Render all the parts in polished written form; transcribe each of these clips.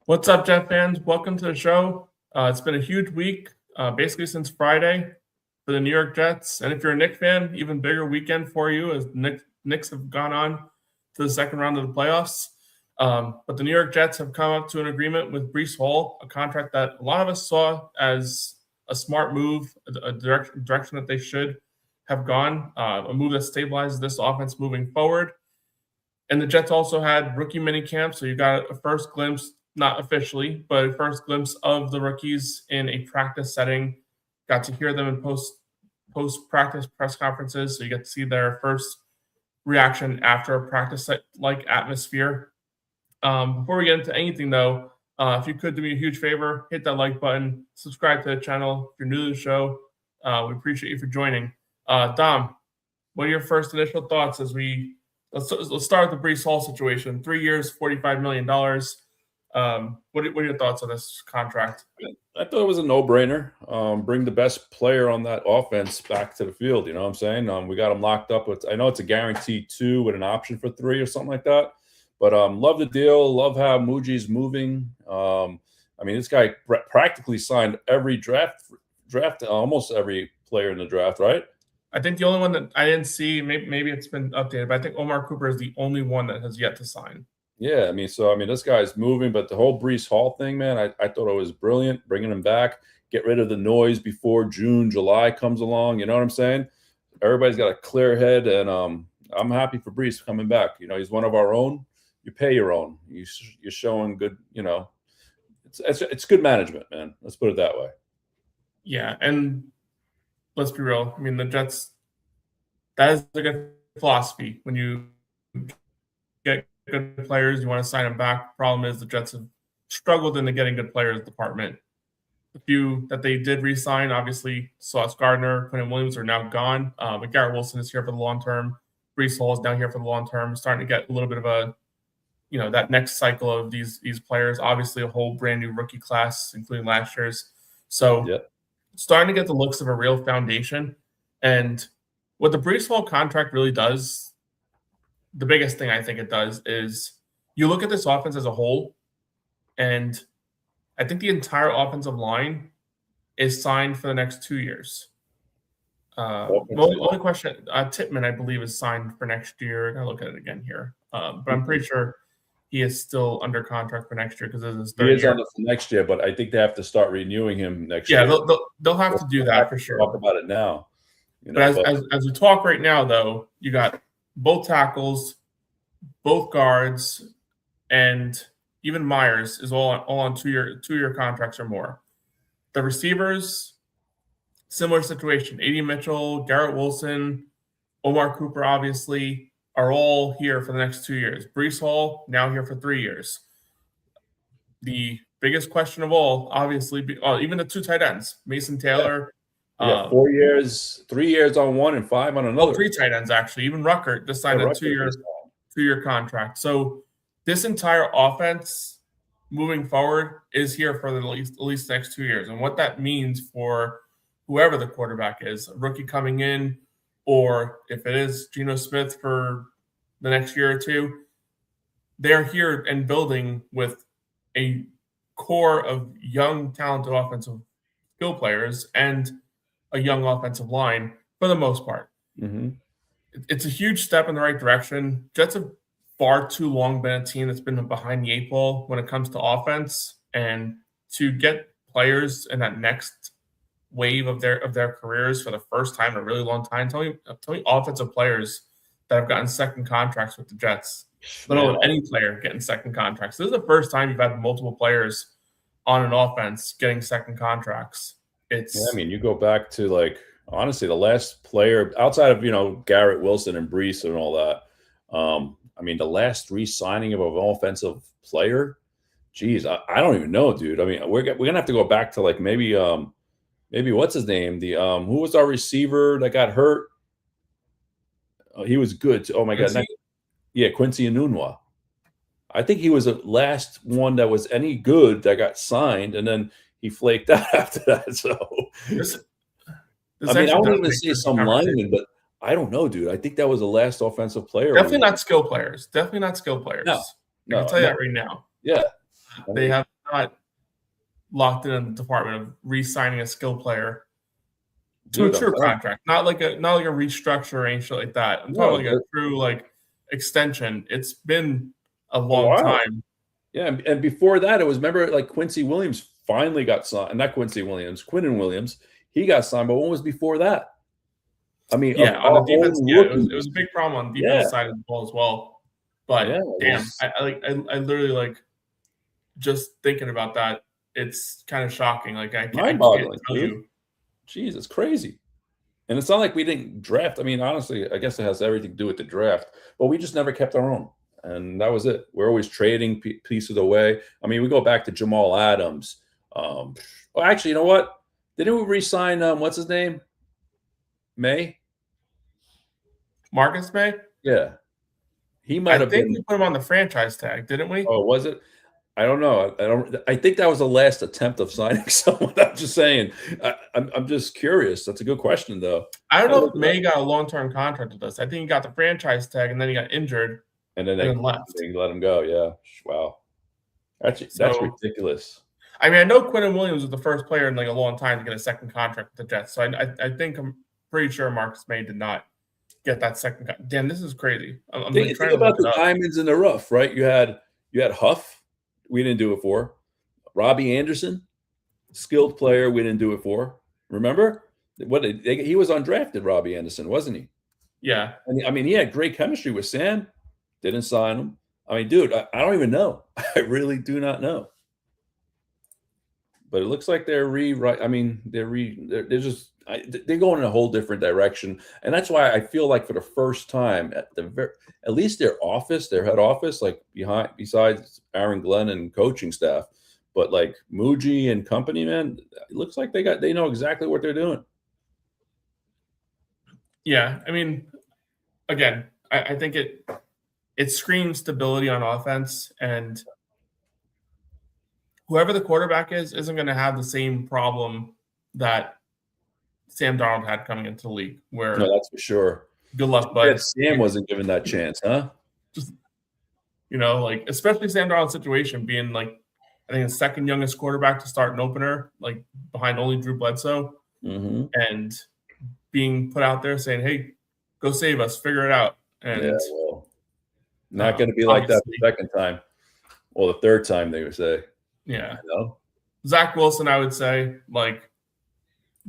What's up, Jet fans? Welcome to the show. It's been a huge week, basically since Friday for the New York Jets. And if you're a Knicks fan, even bigger weekend for you as Knicks have gone on to the second round of the playoffs. But the New York Jets have come up to an agreement with Breece Hall, a contract that a lot of us saw as a smart move, a direction that they should have gone, a move that stabilizes this offense moving forward. And the Jets also had rookie minicamp, so you got a first glimpse, not officially, but a first glimpse of the rookies in a practice setting. Got to hear them in post-practice press conferences, so you get to see their first reaction after a practice-like atmosphere. Before we get into anything, though, if you could do me a huge favor, hit that like button, subscribe to the channel if you're new to the show. We appreciate you for joining. Dom, what are your first initial thoughts as we let's start with the Breece Hall situation? 3 years, $45 million. What are your thoughts on this contract? I thought it was a no-brainer. Bring the best player on that offense back to the field. You know what I'm saying? We got him locked up with. I know it's a guaranteed 2 with an option for 3 or something like that. But love the deal. Love how Muji's moving. I mean, this guy practically signed every draft, almost every player in the draft, right? I think the only one that I didn't see, maybe it's been updated, but I think Omar Cooper is the only one that has yet to sign. Yeah, I mean, this guy's moving, but the whole Breece Hall thing, man, I thought it was brilliant, bringing him back, get rid of the noise before June, July comes along. You know what I'm saying? Everybody's got a clear head, and I'm happy for Breece coming back. You know, he's one of our own. You pay your own. You're showing good. You know, it's good management, man. Let's put it that way. Yeah, and let's be real. I mean, the Jets, that is a good philosophy. When you get good players, you want to sign them back. Problem is the Jets have struggled in the getting good players department. The few that they did re-sign, obviously, Sauce Gardner, Quentin Williams are now gone. But Garrett Wilson is here for the long term. Breece Hall is down here for the long term. Starting to get a little bit of a, that next cycle of these players. Obviously, a whole brand new rookie class, including last year's. So, starting to get the looks of a real foundation. And what the Breece Hall contract really does, the biggest thing I think it does is you look at this offense as a whole, and I think the entire offensive line is signed for the next 2 years. Only question, Tippmann, I believe, is signed for next year. I gotta look at it again here. But I'm pretty sure he is still under contract for next year because it's his third year. He is under for next year, but I think they have to start renewing him next year. Yeah, they'll have to do that for sure. Talk about it now. But as we talk right now, though, you got both tackles, both guards, and even Myers is all on two-year contracts or more. The receivers, similar situation. A.D. Mitchell, Garrett Wilson, Omar Cooper, obviously, are all here for the next 2 years. Breece Hall, now here for 3 years. The biggest question of all, obviously, even the 2 tight ends, Mason Taylor. Yeah, 4 years, 3 years on one and 5 on another. 3 tight ends, actually. Even Ruckert just signed a 2-year contract. So this entire offense moving forward is here for at least the next 2 years. And what that means for whoever the quarterback is, a rookie coming in, or if it is Geno Smith for the next year or two, they're here and building with a core of young, talented offensive skill players and a young offensive line for the most part. Mm-hmm. It's a huge step in the right direction. Jets have far too long been a team that's been behind the 8 ball when it comes to offense, and to get players in that next wave of their careers for the first time in a really long time. Tell me offensive players that have gotten second contracts with the Jets. Let alone any player getting second contracts. This is the first time you've had multiple players on an offense getting second contracts. I mean, you go back to honestly, the last player outside of Garrett Wilson and Breece and all that. I mean, the last re-signing of an offensive player. Geez, I don't even know, dude. I mean, we're gonna have to go back to maybe what's his name? The who was our receiver that got hurt? He was good. Oh my God! Quincy Enunwa. I think he was the last one that was any good that got signed, and then he flaked out after that. So, I mean, I wouldn't even say some lineman, but I don't know, dude. I think that was the last offensive player. Definitely not skill players. No, I can tell you that right now. Yeah. they have not locked in the department of re-signing a skill player to a true contract, not like a restructure or anything like that. I'm talking like a true like extension. It's been a long time. Yeah, and before that, it was, remember, like Quincy Williams finally got signed. Not Quincy Williams, Quinnen Williams. He got signed, but when was before that? I mean, yeah, on the defense, it was a big problem on the defense side of the ball as well. But damn, I literally like just thinking about that. It's kind of shocking. Like I can't tell you. Jeez, it's crazy. And it's not like we didn't draft. I mean, honestly, I guess it has everything to do with the draft, but we just never kept our own. And that was it. We're always trading pieces away. I mean, we go back to Jamal Adams. Well, actually, you know what? Didn't we re-sign, what's his name? May? Marcus May? Yeah. He might have been. I think we put him on the franchise tag, didn't we? Oh, was it? I don't know. I think that was the last attempt of signing someone. I'm just saying. I'm just curious. That's a good question, though. I don't know if May got a long-term contract with us. I think he got the franchise tag, and then he got injured. And then they left. They let him go. Yeah. Wow. That's ridiculous. I mean, I know Quinnen Williams was the first player in like a long time to get a second contract with the Jets. So I think I'm pretty sure Marcus May did not get that second contract. Damn, this is crazy. I'm think about the diamonds in the rough, right? You had Huff. We didn't do it for. Robbie Anderson, skilled player. We didn't do it for. Remember? He was undrafted, Robbie Anderson, wasn't he? Yeah. And I mean, he had great chemistry with Sam. Didn't sign him. I mean, dude, I don't even know. I really do not know. But it looks like they're rewrite. I mean, they're going in a whole different direction, and that's why I feel like for the first time at least their head office, like besides Aaron Glenn and coaching staff, but like Muji and company, man, it looks like they know exactly what they're doing. Yeah, I mean, again, I think it screams stability on offense, and whoever the quarterback isn't going to have the same problem that Sam Darnold had coming into the league. No, that's for sure. Good luck, bud. Sam wasn't given that chance, huh? Just, like especially Sam Darnold's situation being like, I think the second youngest quarterback to start an opener, like behind only Drew Bledsoe, and being put out there saying, "Hey, go save us, figure it out." And not going to be like that the second time, or the third time, they would say. Yeah. Zach Wilson, I would say, like,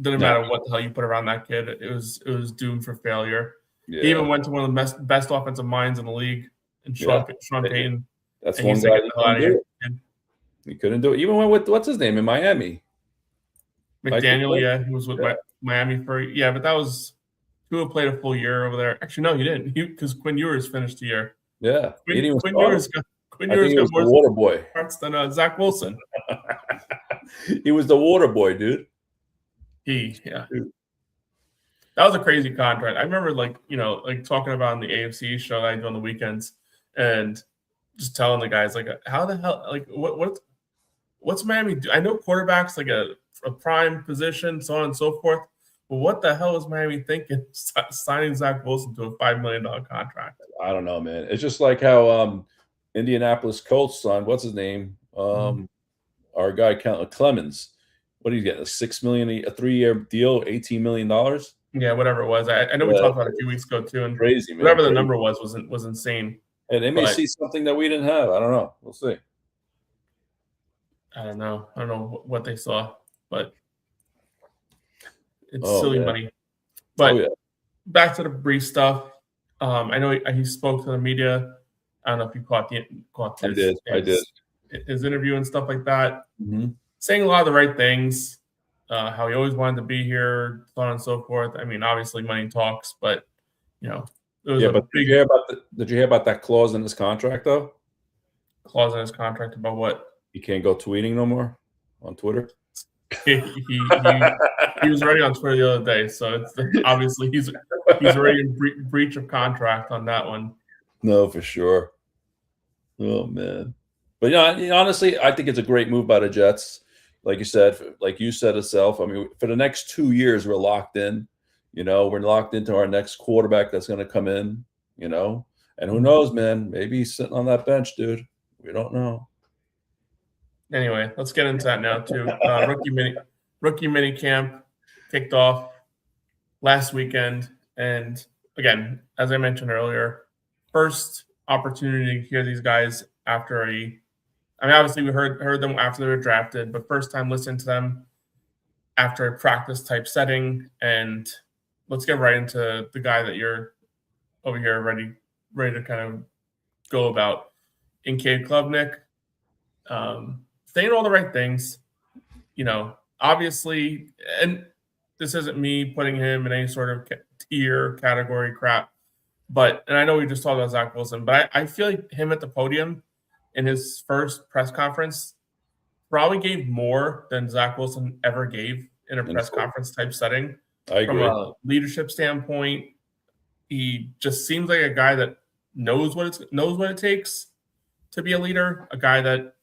didn't matter what the hell you put around that kid. It was doomed for failure. Yeah. He even went to one of the best offensive minds in the league, and Sean Payton. That's one guy he couldn't do it. Even went with, what's his name, in Miami? McDaniel, he was with Miami but that was Tua played a full year over there. Actually, no, he didn't. Because Quinn Ewers finished the year. Yeah. Quinn Ewers got more water boy than Zach Wilson. He was the water boy, dude. That was a crazy contract. I remember, like talking about on the AFC show that I do on the weekends, and just telling the guys, like, how the hell, like, what's Miami do? I know quarterback's like a prime position, so on and so forth. But what the hell is Miami thinking signing Zach Wilson to a $5 million contract? I don't know, man. It's just like how Indianapolis Colts signed, what's his name? Our guy Clemens. What are you getting? $6 million, a 3-year deal, $18 million? Yeah, whatever it was. I know we talked about it a few weeks ago too. And crazy, man. Whatever the number was insane. And they may see something that we didn't have. I don't know. We'll see. I don't know what they saw, but it's silly money. But back to the brief stuff. I know he spoke to the media. I don't know if you caught his interview and stuff like that. Saying a lot of the right things. How he always wanted to be here, so on and so forth. I mean, obviously money talks, but it was but did you hear about that clause in his contract though? Clause in his contract about what? He can't go tweeting no more on Twitter. He was already on Twitter the other day, so it's obviously he's already in breach of contract on that one. No, for sure. Oh man, but honestly, I think it's a great move by the Jets. Like you said itself. I mean, for the next 2 years, we're locked in. We're locked into our next quarterback that's going to come in. And who knows, man? Maybe he's sitting on that bench, dude. We don't know. Anyway, let's get into that now too. Rookie mini camp kicked off last weekend, and again, as I mentioned earlier, first opportunity to hear these guys after obviously we heard them after they were drafted, but first time listening to them after a practice type setting. And let's get right into the guy that you're over here ready to kind of go about in Cade Klubnik. Saying all the right things, obviously, and this isn't me putting him in any sort of tier category crap, and I know we just talked about Zach Wilson, but I feel like him at the podium in his first press conference probably gave more than Zach Wilson ever gave in a press conference type setting. I agree. From a leadership standpoint, he just seems like a guy that knows what it takes to be a leader, a guy that,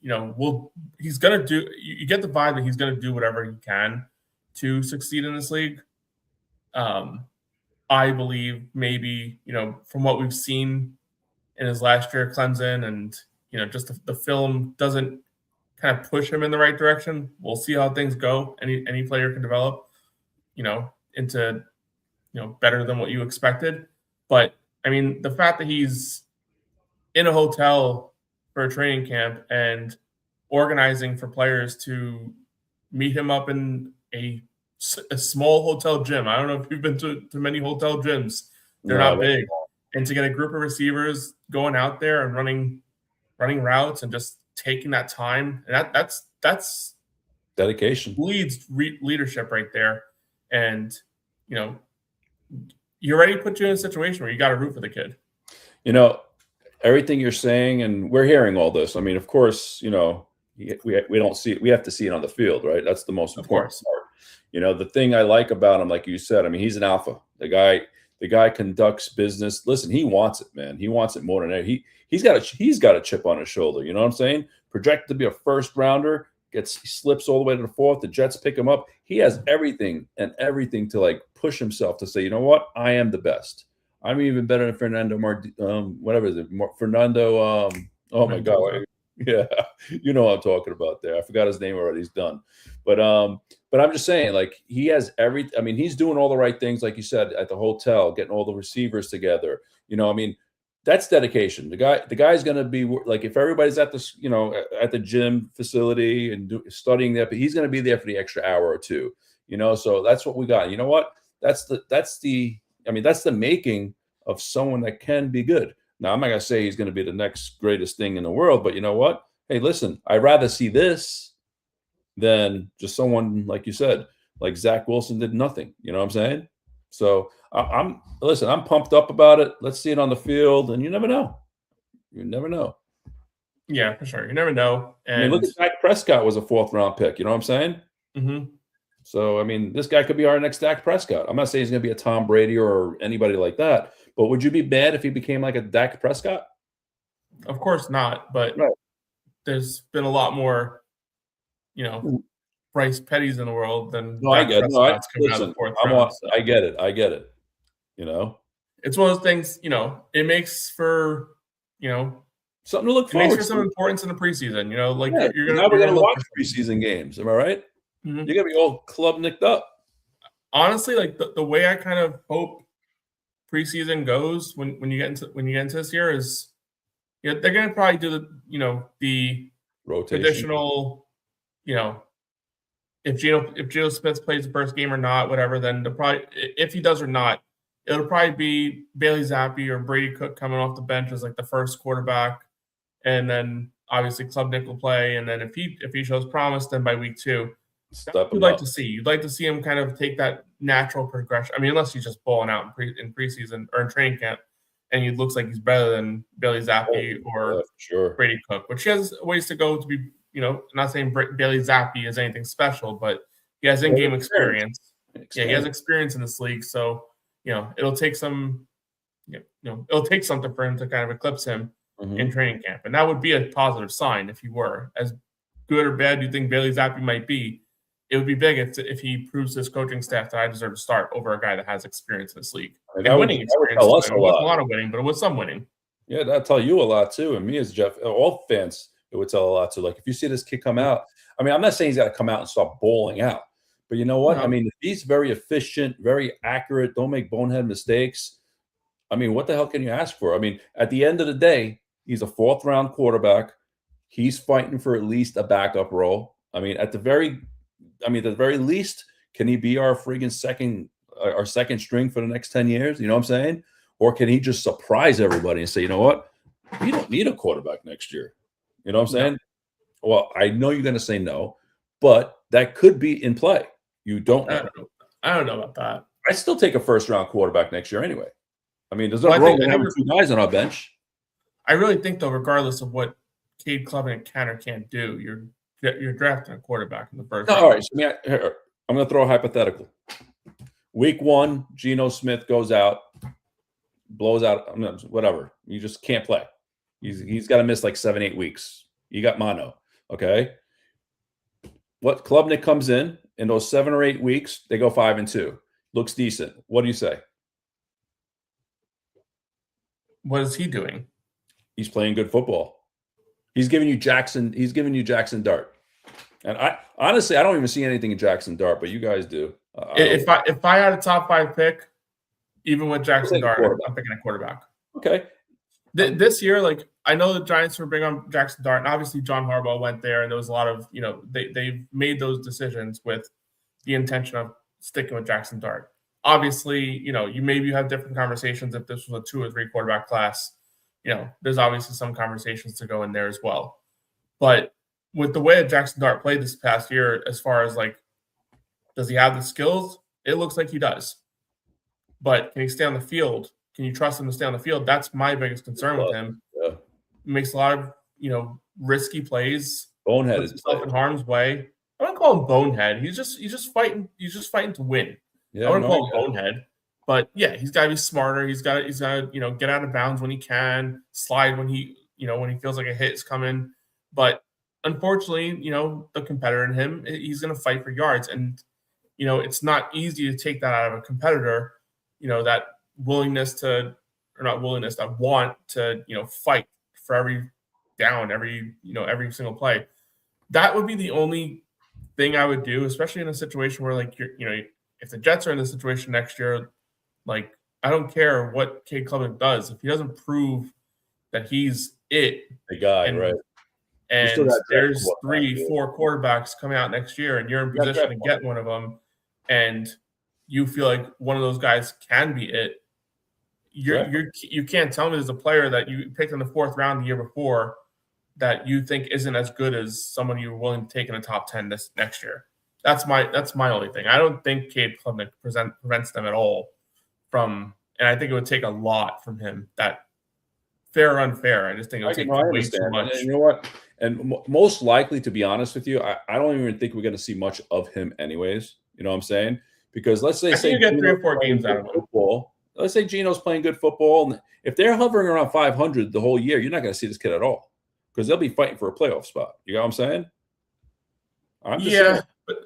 he's going to do, you get the vibe that he's going to do whatever he can to succeed in this league. I believe maybe, from what we've seen in his last year at Clemson and, just the film doesn't kind of push him in the right direction. We'll see how things go. Any player can develop, into, better than what you expected. But, I mean, the fact that he's in a hotel for a training camp and organizing for players to meet him up in a small hotel gym. I don't know if you've been to many hotel gyms. They're not big. And to get a group of receivers going out there and running routes and just taking that time, and that's dedication. Leadership right there. And, you already put you in a situation where you got to root for the kid. Everything you're saying, and we're hearing all this. I mean, of course, we don't see it. We have to see it on the field, right? That's the most important part. The thing I like about him, like you said, I mean, he's an alpha. The guy conducts business. Listen, he wants it, man. He wants it more than ever. He's got a chip on his shoulder. You know what I'm saying? Projected to be a first rounder, he slips all the way to the fourth. The Jets pick him up. He has everything to like push himself to say, you know what? I am the best. I'm even better than Fernando Fernando. Oh my God. Yeah. You know what I'm talking about there. I forgot his name already. He's done. But I'm just saying, like, he has he's doing all the right things, like you said, at the hotel, getting all the receivers together. That's dedication. The guy's going to be like, if everybody's at this, at the gym facility and studying there, but he's going to be there for the extra hour or two, so that's what we got. You know what? That's the making of someone that can be good. Now, I'm not going to say he's going to be the next greatest thing in the world, but you know what? Hey, listen, I'd rather see this than just someone, like you said, like Zach Wilson did nothing. You know what I'm saying? So I'm pumped up about it. Let's see it on the field, and you never know. Yeah, for sure. You never know. And look at Dak Prescott was a 4th round pick. You know what I'm saying? Mm-hmm. So, this guy could be our next Dak Prescott. I'm not saying he's going to be a Tom Brady or anybody like that, but would you be mad if he became like a Dak Prescott? Of course not, but there's been a lot more, Bryce Petty's in the world than I get it. I get it. It's one of those things, it makes for, something to look forward to. It makes for some importance in the preseason, we're going to watch preseason games. Am I right? Mm-hmm. You're going to be all Klubnik up. Honestly, like the way I kind of hope preseason goes when you get into this year is, they're going to probably do the rotation. Traditional, if Geno Smith plays the first game or not, whatever, then if he does or not, it'll probably be Bailey Zappi or Brady Cook coming off the bench as like the first quarterback, and then obviously Klubnik will play, and then if he shows promise, then by week 2, you'd like to see him kind of take that natural progression. Unless he's just balling out in preseason or in training camp, and he looks like he's better than Bailey Zappi or Brady Cook, which he has ways to go to be. Not saying Bailey Zappi is anything special, but he has in-game experience. Yeah, he has experience in this league, so it'll take some. It'll take something for him to kind of eclipse him in training camp, and that would be a positive sign if he were as good or bad you think Bailey Zappi might be. It would be big if he proves his coaching staff that I deserve to start over a guy that has experience in this league. And winning experience. It wasn't a lot of winning, but it was some winning. Yeah, that'll tell you a lot too. And me as Jeff, all fans, It would tell a lot. So, like, if you see this kid come out, I mean, I'm not saying he's got to come out and start bowling out, but you know what? No. I mean, if he's very efficient, very accurate, don't make bonehead mistakes. I mean, what the hell can you ask for? I mean, at the end of the day, he's a 4th-round quarterback. He's fighting for at least a backup role. I mean, at the very least, can he be our friggin' second string for the next 10 years? You know what I'm saying? Or can he just surprise everybody and say, you know what? We don't need a quarterback next year. You know what I'm saying? No. Well, I know you're going to say no, but that could be in play. You don't know. I don't know about that. I still take a 1st-round quarterback next year anyway. I mean, there's nothing wrong with having 2 guys on our bench. I really think, though, regardless of what Cade Klubnik can or can't do, you're drafting a quarterback in the 1st round. All right, so I'm going to throw a hypothetical. Week 1, Geno Smith goes out, blows out, whatever. You just can't play. He's got to miss like 7-8 weeks. You got mono, okay? What Klubnik comes in those 7 or 8 weeks, they go 5-2. Looks decent. What do you say? What is he doing? He's playing good football. He's giving you Jackson Dart. And I honestly, I don't even see anything in Jackson Dart, but you guys do. If I had a top 5 pick, even with Jackson Dart, I'm picking a quarterback. Okay. This year, like, I know the Giants were big on Jackson Dart, and obviously John Harbaugh went there, and there was a lot of, they've made those decisions with the intention of sticking with Jackson Dart. Obviously, you have different conversations if this was a 2 or 3 quarterback class. There's obviously some conversations to go in there as well. But with the way that Jackson Dart played this past year, as far as, like, does he have the skills? It looks like he does. But can he stay on the field? Can you trust him to stay on the field? That's my biggest concern with him. Yeah. He makes a lot of, risky plays. Bonehead puts himself in harm's way. I wouldn't call him bonehead. He's just fighting to win. Yeah, I wouldn't call him bonehead. But yeah, he's got to be smarter. He's got to get out of bounds when he can, slide when he feels like a hit is coming. But unfortunately, the competitor in him, he's going to fight for yards, and it's not easy to take that out of a competitor. That that want to fight for every down, every single play. That would be the only thing I would do, especially in a situation where, like, if the Jets are in this situation next year, like, I don't care what Cade Klubnik does. If he doesn't prove that he's the guy, right? And there's 3-4 quarterbacks coming out next year, and you're in position to get one of them, and you feel like one of those guys can be it. You can't tell me there's a player that you picked in the 4th round the year before that you think isn't as good as someone you're willing to take in the top 10 this next year. That's my only thing. I don't think Cade Klubnik prevents them at all from, and I think it would take a lot from him. That fair or unfair, I just think it would take way too much. And you know what? And most likely, to be honest with you, I don't even think we're going to see much of him anyways. You know what I'm saying? Because let's say you get 3 or 4 games out of him. Football. Let's say Geno's playing good football, and if they're hovering around 500 the whole year, you're not going to see this kid at all because they'll be fighting for a playoff spot. You know what I'm saying? I'm just saying.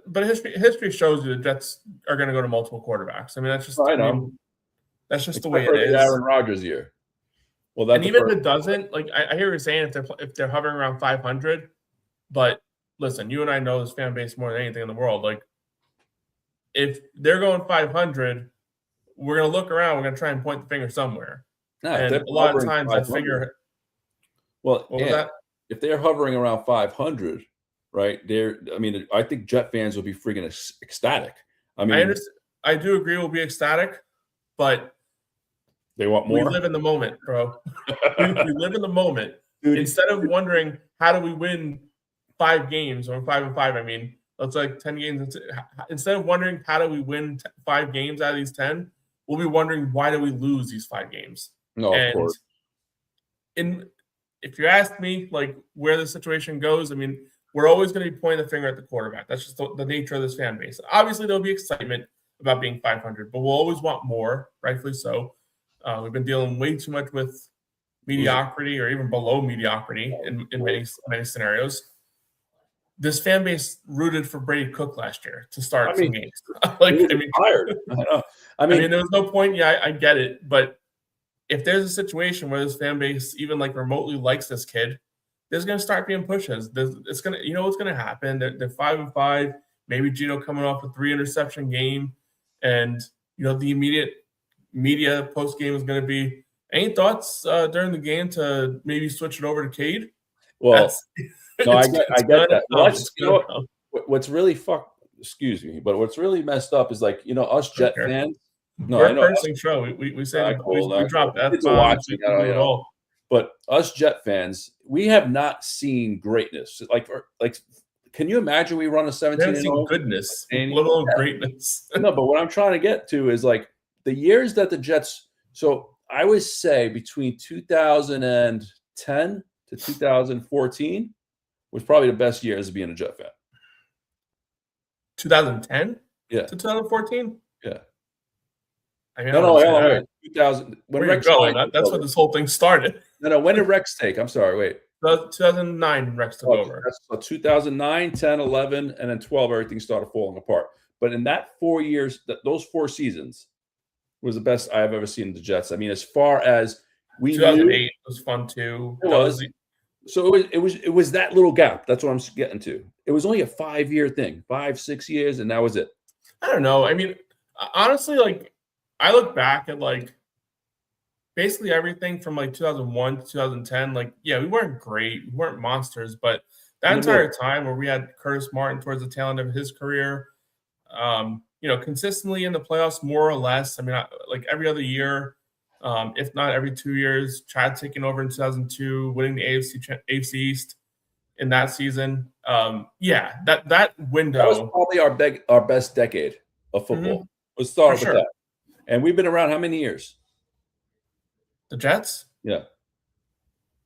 But history shows you the Jets are going to go to multiple quarterbacks. I mean, that's just that's just the way it is. Aaron Rodgers year. Well, and even if it doesn't, like, I hear you saying if they're hovering around 500, but listen, you and I know this fan base more than anything in the world. Like, if they're going 500, we're going to look around. We're going to try and point the finger somewhere. And a lot of times that finger. Well, if they're hovering around 500, right? I think Jet fans will be freaking ecstatic. I mean, I do agree we'll be ecstatic, but they want more. We live in the moment, bro. we live in the moment. Dude. Instead of wondering how do we win 5 games or 5-5, I mean, that's like 10 games. Instead of wondering how do we win 5 games out of these 10, we'll be wondering why do we lose these 5 games. No, of course. If you ask me, like, where the situation goes, I mean, we're always going to be pointing the finger at the quarterback. That's just the nature of this fan base. Obviously, there'll be excitement about being 500, but we'll always want more, rightfully so. We've been dealing way too much with mediocrity or even below mediocrity in many scenarios. This fan base rooted for Brady Cook last year to start some games. Tired. I mean, there was no point. Yeah, I get it, but if there's a situation where this fan base even like remotely likes this kid, there's going to start being pushes. It's going to, what's going to happen. They're 5-5. Maybe Gino coming off a 3-interception game, and the immediate media post game is going to be. Any thoughts during the game to maybe switch it over to Cade? Well, no, I get that. What's really excuse me, but what's really messed up is like us Jet fans. No, we're a cursing show. We say we drop F-bombs. But us Jet fans, we have not seen greatness. Like, can you imagine we run a 17-0? Goodness, let alone greatness. No, but what I'm trying to get to is like the years that the Jets. So I would say between 2010 to 2014 was probably the best years of being a Jet fan. 2010? Yeah. To 2014? Yeah. I mean, no, 2000. When Rex going? That's when this whole thing started. No, when did Rex take? I'm sorry, wait. 2009, Rex took over. So 2009, 10, 11, and then 12, everything started falling apart. But in that 4 years, those 4 seasons was the best I've ever seen the Jets. I mean, as far as we 2008 was fun too. It was. So it was that little gap. That's what I'm getting to. It was only a 5-year thing, 5-6 years, and that was it. I don't know. I mean, honestly, like I look back at like basically everything from like 2001 to 2010. Like, yeah, we weren't great, we weren't monsters, but that entire time where we had Curtis Martin towards the tail end of his career, consistently in the playoffs, more or less. I mean, like every other year. If not every 2 years, Chad taking over in 2002, winning the AFC East in that season. That window. That was probably our best decade of football. Mm-hmm. Let's start with that. And we've been around how many years? The Jets? Yeah.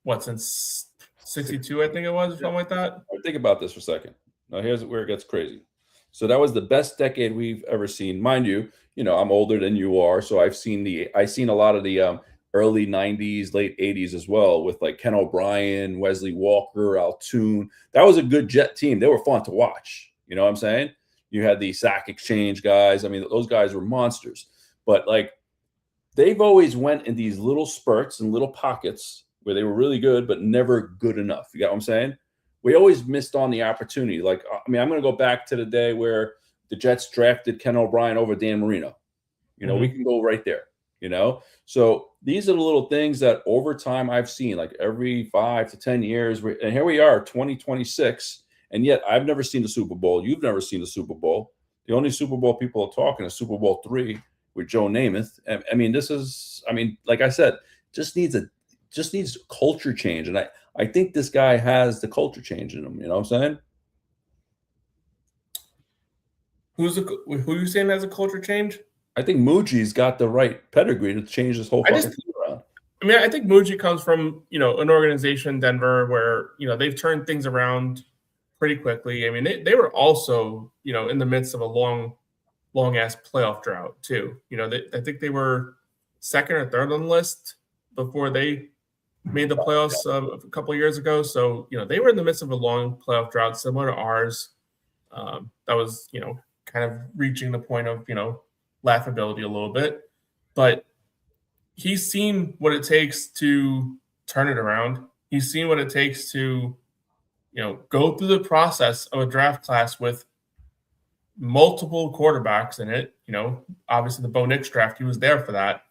What, since 62, I think it was, or something like that? Think about this for a second. Now, here's where it gets crazy. So that was the best decade we've ever seen. Mind you, I'm older than you are, so I've seen a lot of the early 90s, late 80s as well with like Ken O'Brien, Wesley Walker, Altoon. That was a good Jet team. They were fun to watch. You know what I'm saying? You had the sack exchange guys. I mean, those guys were monsters. But like they've always went in these little spurts and little pockets where they were really good, but never good enough. You got what I'm saying? We always missed on the opportunity. Like, I mean, I'm going to go back to the day where the Jets drafted Ken O'Brien over Dan Marino. We can go right there, So these are the little things that over time I've seen, like every 5 to 10 years. And here we are, 2026. And yet I've never seen the Super Bowl. You've never seen the Super Bowl. The only Super Bowl people are talking is Super Bowl III with Joe Namath. I mean, like I said, just needs culture change. And I think this guy has the culture change in him. You know what I'm saying? Who are you saying has a culture change? I think Muji's got the right pedigree to change this whole fucking thing around. I mean, I think Muji comes from, an organization in Denver where, they've turned things around pretty quickly. I mean, they were also, in the midst of a long ass playoff drought too. I think they were second or third on the list before they made the playoffs a couple of years ago. So, they were in the midst of a long playoff drought similar to ours. That was, kind of reaching the point of, laughability a little bit. But he's seen what it takes to turn it around. He's seen what it takes to, go through the process of a draft class with multiple quarterbacks in it. Obviously the Bo Nix draft, he was there for that.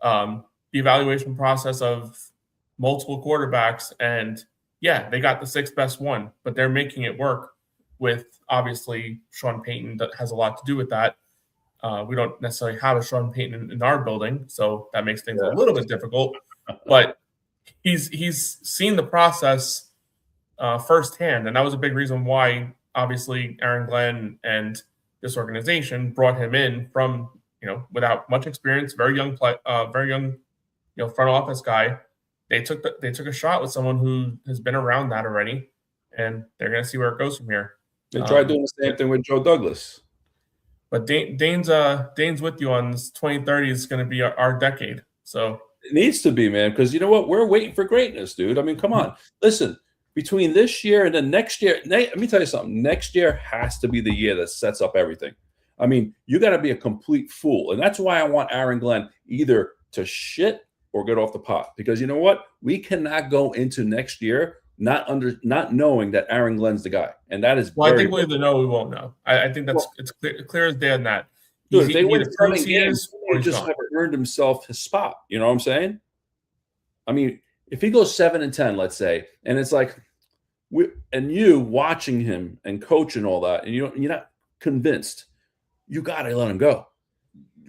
The evaluation process of multiple quarterbacks, and they got the 6th best one, but they're making it work with obviously Sean Payton. That has a lot to do with that. We don't necessarily have a Sean Payton in our building, so that makes things a little bit difficult. But he's seen the process firsthand, and that was a big reason why obviously Aaron Glenn and this organization brought him in from without much experience, very young front office guy. They took a shot with someone who has been around that already, and they're going to see where it goes from here. They tried doing the same thing with Joe Douglas. But Dane's with you on this. 2030 is going to be our decade. So it needs to be, man, because you know what? We're waiting for greatness, dude. I mean, come on. Listen, between this year and then next year, let me tell you something. Next year has to be the year that sets up everything. I mean, you got to be a complete fool. And that's why I want Aaron Glenn either to shit or get off the pot. Because you know what? We cannot go into next year not knowing that Aaron Glenn's the guy, and that is I think we'll either know or we won't know. I think it's clear as day on that. Dude, if they win 7 he games, he just never earned himself his spot. You know what I'm saying? I mean, if he goes 7-10, let's say, and it's like, you watching him and coaching all that, and you're not convinced, you got to let him go.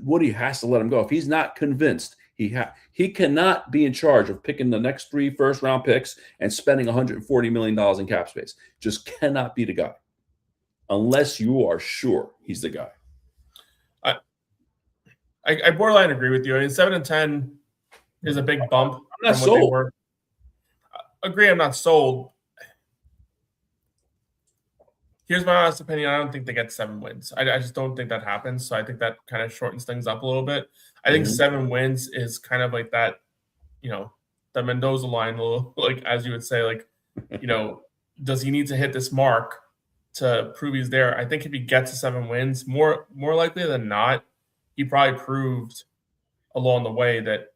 Woody has to let him go. If he's not convinced, he cannot be in charge of picking the next 3 first-round picks and spending $140 million in cap space. Just cannot be the guy unless you are sure he's the guy. I borderline agree with you. I mean, 7-10 is a big bump. I'm not sold. Agree, I'm not sold. Here's my honest opinion. I don't think they get 7 wins. I just don't think that happens. So I think that kind of shortens things up a little bit. I think 7 wins is kind of like that, the Mendoza line, like as you would say, like, does he need to hit this mark to prove he's there? I think if he gets to 7 wins, more likely than not, he probably proved along the way that,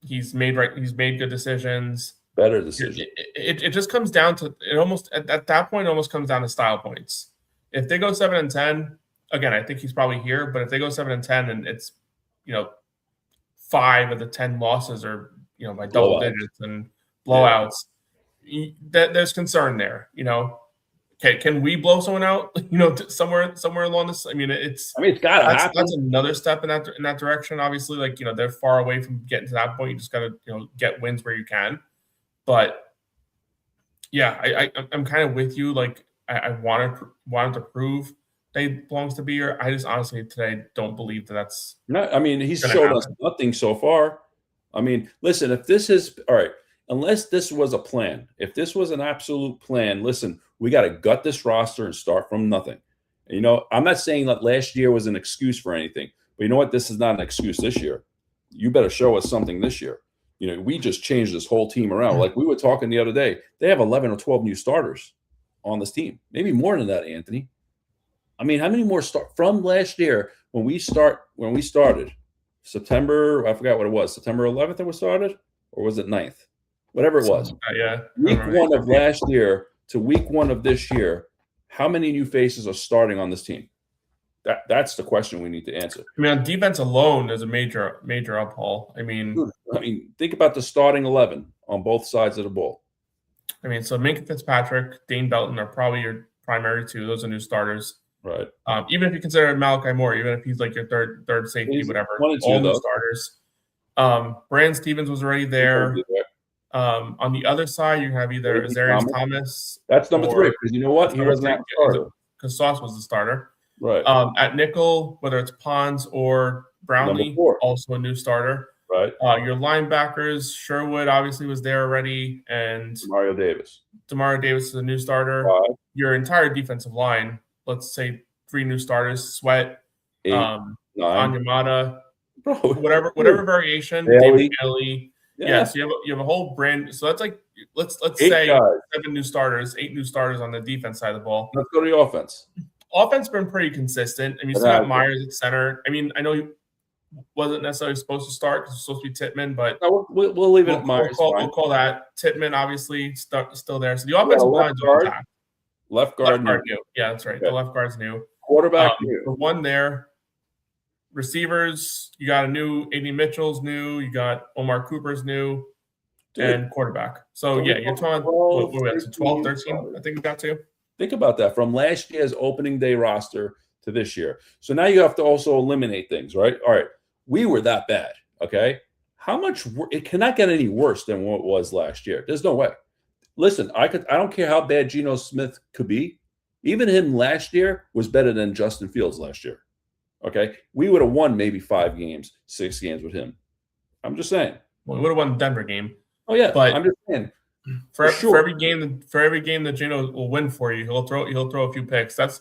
he's made good decisions. Better decision. It just comes down to it almost at that point. It almost comes down to style points. If they go 7-10, again, I think he's probably here. But if they go 7-10 and it's 5 of the 10 losses are by double digits and blowouts, there's concern there. Can we blow someone out? Somewhere along this. I mean, it's got to happen. That's another step in that direction. Obviously, like they're far away from getting to that point. You just got to get wins where you can. But yeah, I'm kind of with you. Like I wanted to prove that he belongs to be here. I just honestly today don't believe that's. No, I mean he's showed us nothing so far. I mean, listen, if this is all right, unless this was a plan, if this was an absolute plan, listen, we got to gut this roster and start from nothing. I'm not saying that last year was an excuse for anything, but you know what? This is not an excuse this year. You better show us something this year. We just changed this whole team around. Like we were talking the other day, they have 11 or 12 new starters on this team. Maybe more than that, Anthony. I mean, how many more from last year when we started September, I forgot what it was, September 11th it was started, or was it 9th? Whatever it was. Yeah. Week 1 of last year to week 1 of this year, how many new faces are starting on this team? That's the question we need to answer. I mean, on defense alone, there's a major uphaul. I mean, think about the starting 11 on both sides of the ball. I mean, so Minkah Fitzpatrick, Dane Belton are probably your primary 2. Those are new starters. Right. Even if you consider Malachi Moore, even if he's like your third safety, whatever, all new starters. Brandon Stevens was already there. On the other side, you have either Azarius Thomas. That's number 3. Because you know what? He wasn't that starter. Because Sauce was the starter. Right. At nickel, whether it's Pons or Brownlee, also a new starter. Right. Your linebackers, Sherwood obviously was there already, and Demario Davis is a new starter. 5. Your entire defensive line, let's say 3 new starters: Sweat, 8, 9, Onyemata, whatever variation, Bailey. David Bailey. Yeah, so you have a whole brand. So that's like let's say 7 new starters, 8 new starters on the defense side of the ball. Let's go to the offense. Offense been pretty consistent. I mean, you still got Myers at center. I mean, I know he wasn't necessarily supposed to start because it's supposed to be Tittman, but we'll leave it at Myers. We'll call that Tittman. Obviously, still there. So the offensive line's intact. Left guard new. Yeah, that's right. Okay. The left guard's new. Quarterback new. The one there. Receivers, you got a new A.D. Mitchell's new. You got Omar Cooper's new. And quarterback. So yeah, you're talking 12, 13, I think we got to. Think about that from last year's opening day roster to this year. So now you have to also eliminate things, right? All right, we were that bad, okay? How much it cannot get any worse than what it was last year. There's no way. Listen, I don't care how bad Geno Smith could be. Even him last year was better than Justin Fields last year. Okay, we would have won maybe 5 games, 6 games with him. I'm just saying. Well, we would have won the Denver game. Oh yeah, but I'm just saying. For every game that Geno will win for you, he'll throw a few picks. That's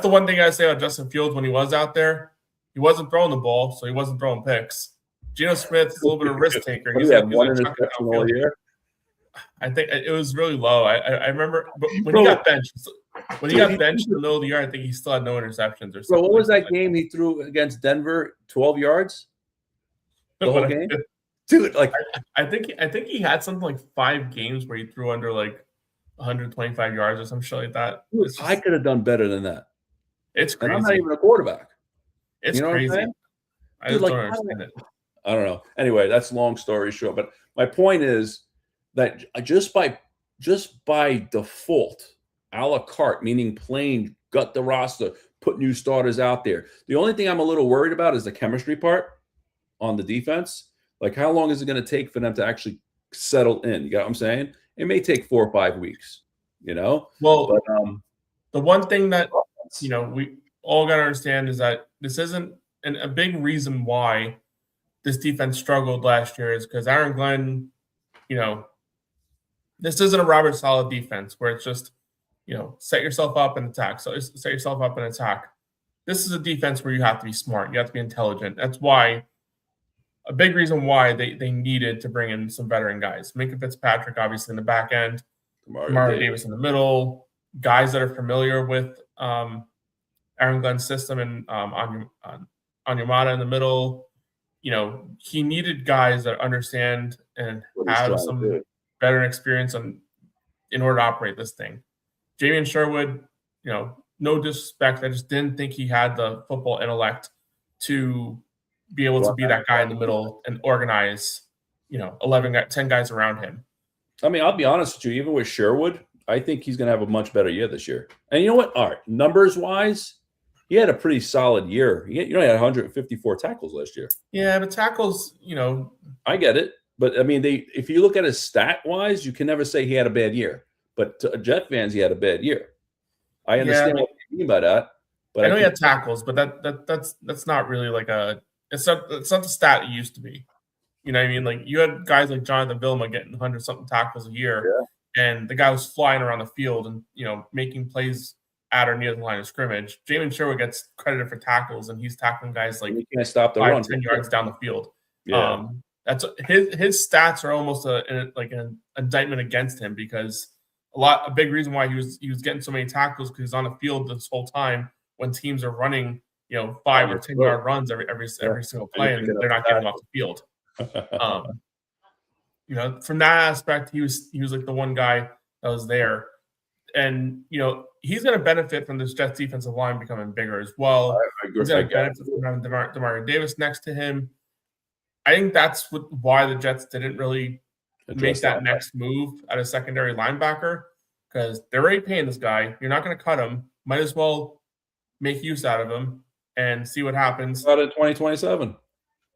the one thing I say about Justin Fields when he was out there. He wasn't throwing the ball, so he wasn't throwing picks. Geno Smith's a little bit of a risk taker. He's had one interception all year. I think it was really low. I remember when he got benched. When he got benched in the middle of the year, I think he still had no interceptions or something. Bro, what was that game he threw against Denver? 12 yards? The whole game? dude. Like, I think he had something like 5 games where he threw under like 125 yards or some shit like that. dude, It's I just, could have done better than that, it's and I'm not crazy. even a quarterback. It's You know what I'm crazy. saying? I Dude, just like, don't understand it. I don't know. Anyway, that's long story short. But my point is that just by default, a la carte, meaning plain gut the roster, put new starters out there. The only thing I'm a little worried about is the chemistry part on the defense. Like, how long is it going to take for them to actually settle in? You got what I'm saying? It may take 4 or 5 weeks, you know? Well, But the one thing that we all got to understand is that this isn't a big reason why this defense struggled last year is because Aaron Glenn, this isn't a Robert Saleh defense where it's just, set yourself up and attack. So set yourself up and attack. This is a defense where you have to be smart. You have to be intelligent. That's why a big reason why they needed to bring in some veteran guys. Minkah Fitzpatrick, obviously, in the back end, Mario Davis in the middle, guys that are familiar with Aaron Glenn's system, and Onyemata in the middle. He needed guys that understand and have some veteran experience in order to operate this thing. Jamian Sherwood, no disrespect, I just didn't think he had the football intellect to be able to be that guy in the middle and organize, 10 guys around him. I mean, I'll be honest with you, even with Sherwood, I think he's going to have a much better year this year. And you know what? All right, numbers-wise, he had a pretty solid year. He had 154 tackles last year. Yeah, but tackles, I get it. But, I mean, if you look at his stat-wise, you can never say he had a bad year. But to Jet fans, he had a bad year. I understand what you mean by that. But I know he had tackles, but that's not really like it's not the stat it used to be. You know what I mean? Like, you had guys like Jonathan Vilma getting 100-something tackles a year, and the guy was flying around the field and, making plays at or near the line of scrimmage. Jamin Sherwood gets credited for tackles, and he's tackling guys like he can't stop the run 10 yards down the field. Yeah. That's his stats are almost an indictment against him, because a big reason why he was getting so many tackles because he's on the field this whole time when teams are running 5 or 10 yard runs every single play, and they're not getting off the field. From that aspect, he was like the one guy that was there, and he's going to benefit from this Jets defensive line becoming bigger as well. He's going to benefit from having Demario Davis next to him. I think that's why the Jets didn't really make that next move at a secondary linebacker, because they're already paying this guy. You're not going to cut him. Might as well make use out of him and see what happens. Out in 2027.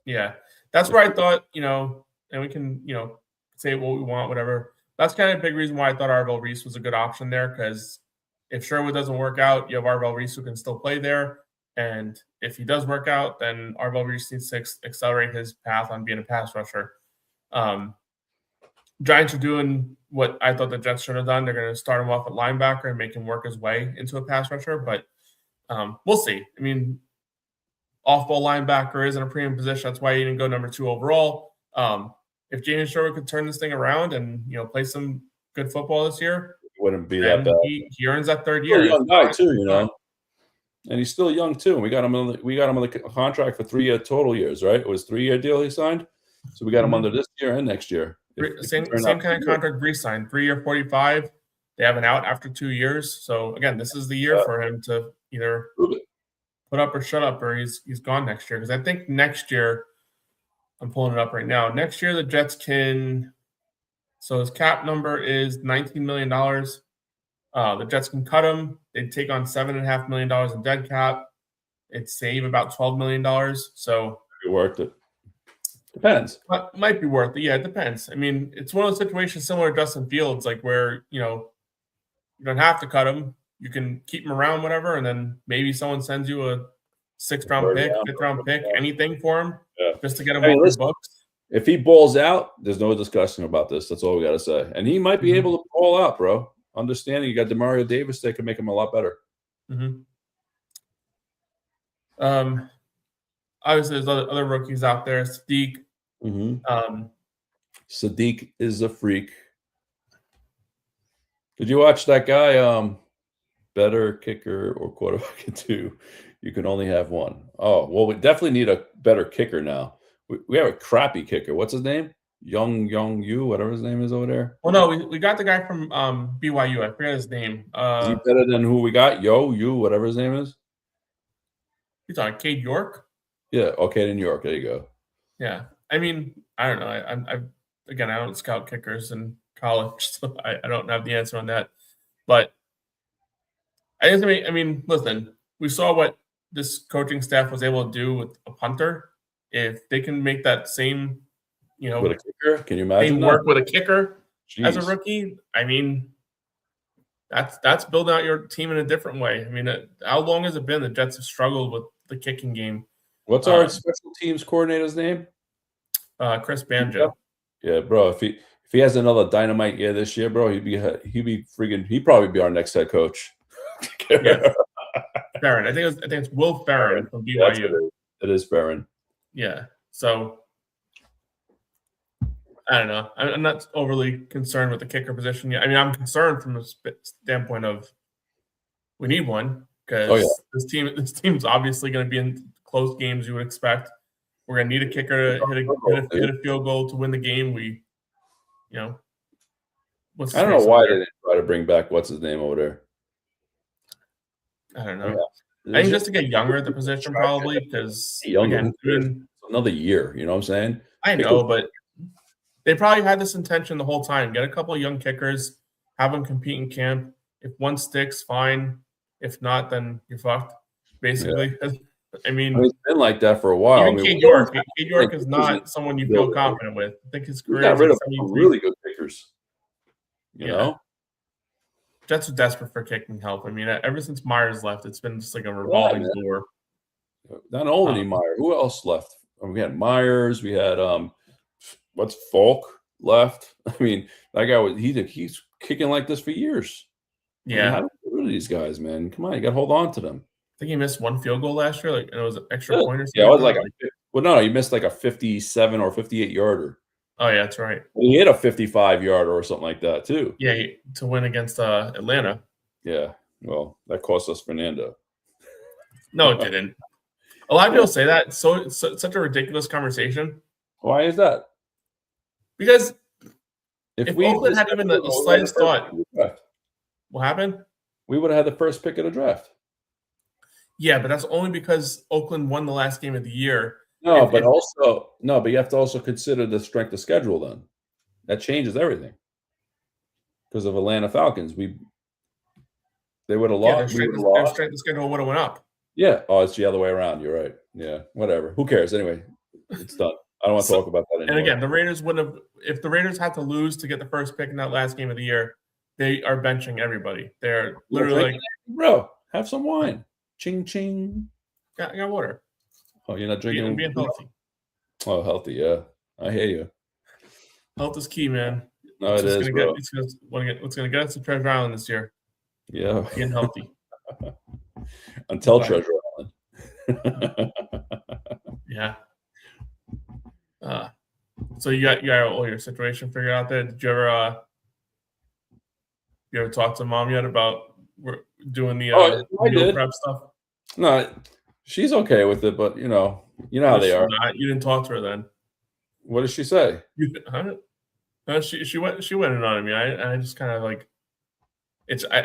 Yeah, that's where I thought, and we can, say what we want, whatever. That's kind of a big reason why I thought Arvell Reese was a good option there, because if Sherwood doesn't work out, you have Arvell Reese who can still play there. And if he does work out, then Arvell Reese needs to accelerate his path on being a pass rusher. Giants are doing what I thought the Jets should have done. They're going to start him off at linebacker and make him work his way into a pass rusher. But we'll see. I mean, off-ball linebacker isn't a premium position. That's why he didn't go number 2 overall. If James Sherwood could turn this thing around and play some good football this year, it wouldn't be that bad. He earns that third year. He's a young guy too, and he's still young too. And we got him on the contract for 3 total years, right? It was 3-year deal he signed, so we got him under this year and next year. Same kind of contract Brees signed. 3-year, 45. They have an out after 2 years. So again, this is the year for him to either put up or shut up, or he's gone next year. Because I think next year, I'm pulling it up right now. Next year, the Jets can. So his cap number is $19 million. The Jets can cut him. They'd take on $7.5 million in dead cap. It'd save about $12 million. So it worth it. Depends. Might be worth it. Yeah, it depends. I mean, it's one of those situations similar to Justin Fields, like where you don't have to cut him. You can keep him around, whatever, and then maybe someone sends you a 6th-round pick, 5th-round pick, anything for him, just to get him off the books. If he balls out, there's no discussion about this. That's all we got to say. And he might be able to ball out, bro. Understanding you got Demario Davis, they can make him a lot better. Obviously, there's other rookies out there. Sadiq. Sadiq is a freak. Did you watch that guy? Better kicker or quarterback in 2. You can only have one. Oh, well, we definitely need a better kicker now. We have a crappy kicker. What's his name? Young Yu, whatever his name is over there. Well, no, we got the guy from BYU. I forget his name. Is he better than who we got? Yu, whatever his name is. He's on Cade York. Yeah, okay, in New York. There you go. Yeah, I mean, I don't know. I don't scout kickers in college, so I don't have the answer on that. But I mean, listen, we saw what this coaching staff was able to do with a punter. If they can make that same, With a kicker, can you imagine work with a kicker as a Jeez. rookie? I mean, that's building out your team in a different way. I mean, how long has it been the Jets have struggled with the kicking game? What's our special teams coordinator's name? Chris Banjo. Yeah, bro. If he has another dynamite year this year, bro, he'd probably be our next head coach. Yeah. Farron. I think it's Will Farron from BYU. It is Farron. Yeah. So I don't know. I'm not overly concerned with the kicker position yet. I mean, I'm concerned from the standpoint of we need one because this team's obviously going to be in close games. You would expect we're going to need a kicker to hit a field goal to win the game. I don't know why they didn't try to bring back what's his name over there. I don't know. Yeah. I think just to get younger at the position, probably, because again, another year. You know what I'm saying? I know, but they probably had this intention the whole time. Get a couple of young kickers, have them compete in camp. If one sticks, fine. If not, then you're fucked. Basically, yeah. I mean, it's been like that for a while. Even Cade York is not someone you feel confident with. I think his career got rid of some really good kickers. You know, Jets are desperate for kicking help. I mean, ever since Myers left, it's been just like a revolving door. Not only Myers, who else left? We had Myers. We had what's Falk left? I mean, that guy he's kicking like this for years. Yeah, I mean, how do you get rid of these guys, man? Come on, you got to hold on to them. I think he missed one field goal last year, and it was an extra point or something. Yeah, it was like he missed like a 57 or 58 yarder. Oh yeah, that's right. He hit a 55 yarder or something like that too. Yeah, to win against Atlanta. Yeah, well, that cost us Fernando. No, it didn't. A lot of people say that. So it's such a ridiculous conversation. Why is that? Because if Oakland had even the slightest thought, what happened? We would have had the first pick of the draft. Yeah, but that's only because Oakland won the last game of the year. But you have to also consider the strength of schedule then. That changes everything. Because of Atlanta Falcons. They would have lost. Their strength of schedule would have went up. Yeah. Oh, it's the other way around. You're right. Yeah. Whatever. Who cares? Anyway, it's done. I don't want to talk about that anymore. And again, the Raiders wouldn't have – if the Raiders had to lose to get the first pick in that last game of the year, they are benching everybody. They're literally like – bro, have some wine. Ching, ching. I got water. Oh, you're not drinking? Being healthy. Oh, healthy, yeah. I hear you. Health is key, man. No, it is, bro. What's going to get us to Treasure Island this year? Yeah. Being healthy. Until Treasure Island. Yeah. So you got all your situation figured out there. Did you ever talk to mom yet about doing the meal prep stuff? No, she's okay with it, but you know how they are. You didn't talk to her then. What did she say? She went in on me. I just kind of like it's. I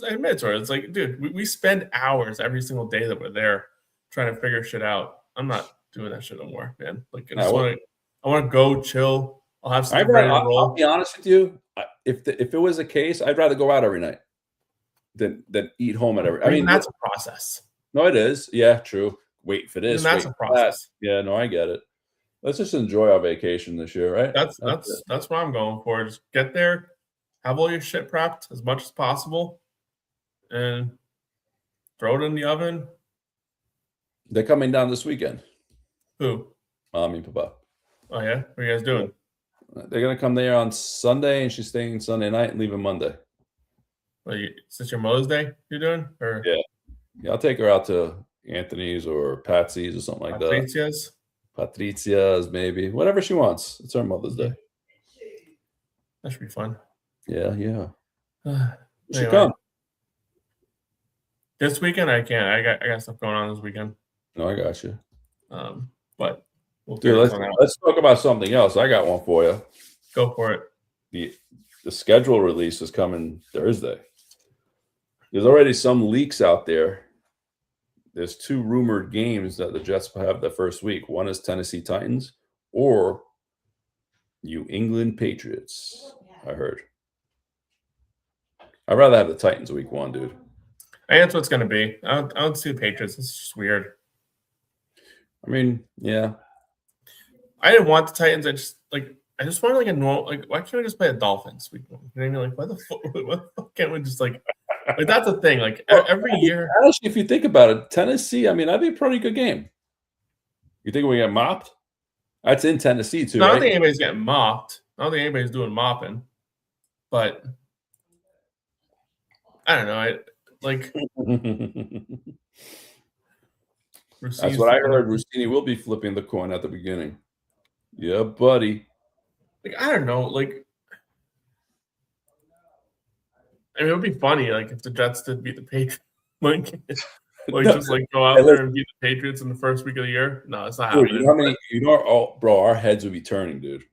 admit to her. It's like, dude, we spend hours every single day that we're there trying to figure shit out. I'm not doing that shit no more, man. Like I want to go chill. I'll have some ready to roll. I'll be honest with you. If it was a case, I'd rather go out every night than eat home at every. I mean, that's a process. No, it is. Yeah, true. Wait for this. That's a process. Yeah, no, I get it. Let's just enjoy our vacation this year, right? That's what I'm going for. Just get there, have all your shit prepped as much as possible, and throw it in the oven. They're coming down this weekend. Who? Mommy and Papa. Oh yeah, what are you guys doing? They're gonna come there on Sunday, and she's staying Sunday night and leaving Monday. Is this your Mother's Day you're doing? Or yeah, I'll take her out to Anthony's or Patsy's or something like that. Patricia's, maybe. Whatever she wants. It's her Mother's Day. That should be fun. Yeah. Anyway, should come. This weekend I can't. I got stuff going on this weekend. No, I got you. But We'll Dude, figure something out. let's talk about something else. I got one for you. Go for it. The schedule release is coming Thursday. There's already some leaks out there. There's 2 rumored games that the Jets will have the first week. One is Tennessee Titans or New England Patriots, I heard. I'd rather have the Titans week 1, dude. I think that's what it's going to be. I don't see the Patriots. It's just weird. I mean, yeah. I didn't want the Titans. I just wanted like a normal, like, why can't we just play the Dolphins week 1? You know what I mean? Like, why the fuck can't we just like that's the thing. Like every year. Actually, if you think about it, Tennessee, I mean, that'd be a pretty good game. You think we get mopped? That's in Tennessee too. No, I don't right? think anybody's getting mopped. I don't think anybody's doing mopping. But I don't know. That's what I heard. Rossini will be flipping the coin at the beginning. Yeah, buddy. Like, I don't know. Like, I mean, it would be funny, like, if the Jets did beat the Patriots. Just like go out there and beat the Patriots in the first week of the year. No, it's not happening. Bro, our heads would be turning, dude.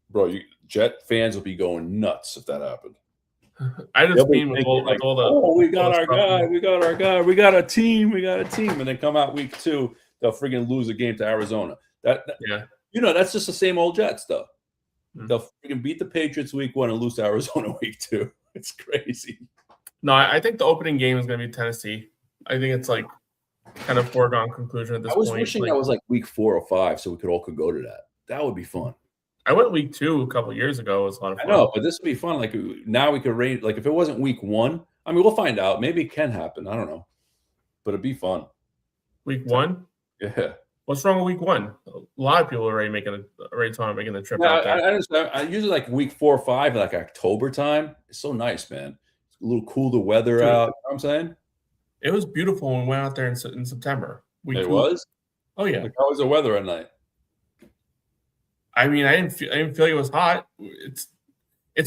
Bro, Jet fans will be going nuts if that happened. I just mean with all the. Oh, we got our guy. We got our guy. We got a team. We got a team. And then come out week 2, they'll freaking lose a game to Arizona. Yeah. That's just the same old Jets, though. They'll freaking beat the Patriots week 1 and lose to Arizona week 2. It's crazy. No, I think the opening game is going to be Tennessee. I think it's like kind of foregone conclusion at this point. I was wishing that was like week 4 or 5 so we could all go to that. That would be fun. I went week 2 a couple of years ago. It was a lot of fun. I know, but this would be fun. Like now we could rate, like if it wasn't week 1, I mean, we'll find out. Maybe it can happen. I don't know. But it'd be fun. Week 1? Yeah. What's wrong with week 1? A lot of people are already making the trip out there. I understand. I usually like week 4 or 5, like October time. It's so nice, man. It's a little cooler weather out. You know what I'm saying? It was beautiful when we went out there in September. It was? Oh, yeah. Like, how was the weather at night? I mean, I didn't feel like it was hot. It's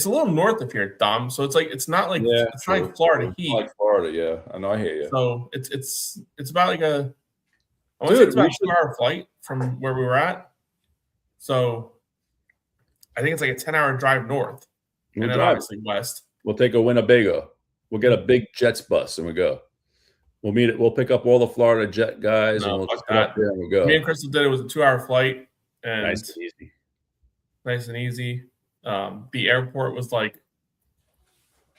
a little north of here, Dom. So it's not like it's not like Florida heat. Like Florida, yeah. I know, I hear you. So it's about like I want to say it's about a 2-hour flight from where we were at. So I think it's like a 10-hour drive north, and then obviously west. We'll take a Winnebago. We'll get a big Jets bus and we go. We'll meet it. We'll pick up all the Florida Jet guys and we'll just get up there and we go. Me and Crystal did it. Was a 2-hour flight and nice and easy. Nice and easy. The airport was like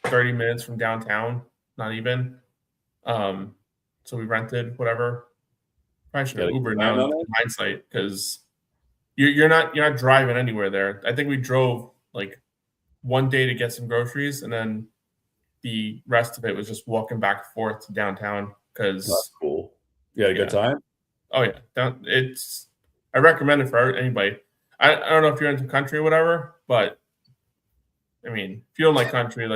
30 minutes from downtown, not even. So we rented whatever. Probably should have Ubered now in hindsight because you're not driving anywhere there. I think we drove like one day to get some groceries, and then the rest of it was just walking back and forth to downtown. Because that's cool. You had a good time. Oh yeah, I recommend it for anybody. I don't know if you're into country or whatever, but I mean, if you don't like country, I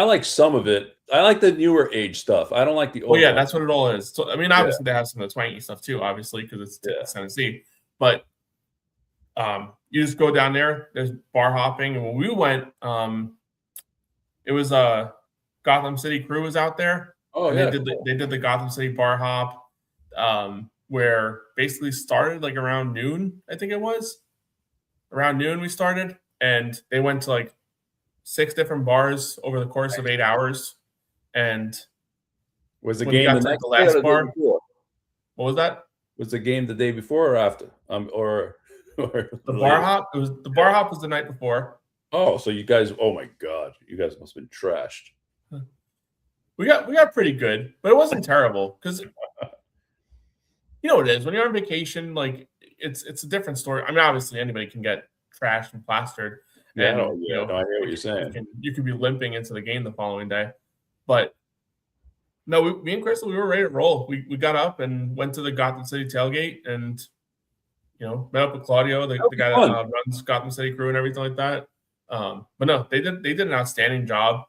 like some of it. I like the newer age stuff. I don't like the old. Well, yeah, that's what it all is. So I mean, obviously they have some of the twangy stuff too, obviously, because it's Tennessee. But you just go down there. There's bar hopping, and when we went, it was Gotham City crew was out there. Oh yeah, they did the Gotham City bar hop, where basically started like around noon. I think it was around noon we started, and they went to like 6 different bars over the course of 8 hours. And was the game the last bar? What was that? Was the game the day before or after? Or the bar hop? It was the bar hop was the night before. Oh, so you guys! Oh my God, you guys must have been trashed. We got pretty good, but it wasn't terrible because you know what it is when you're on vacation. Like it's a different story. I mean, obviously anybody can get trashed and plastered. Yeah, I hear what you're saying. You could be limping into the game the following day, but no, me and Crystal, we were ready to roll. We got up and went to the Gotham City tailgate, and met up with Claudio, the guy that runs Gotham City crew and everything like that. But no, they did an outstanding job,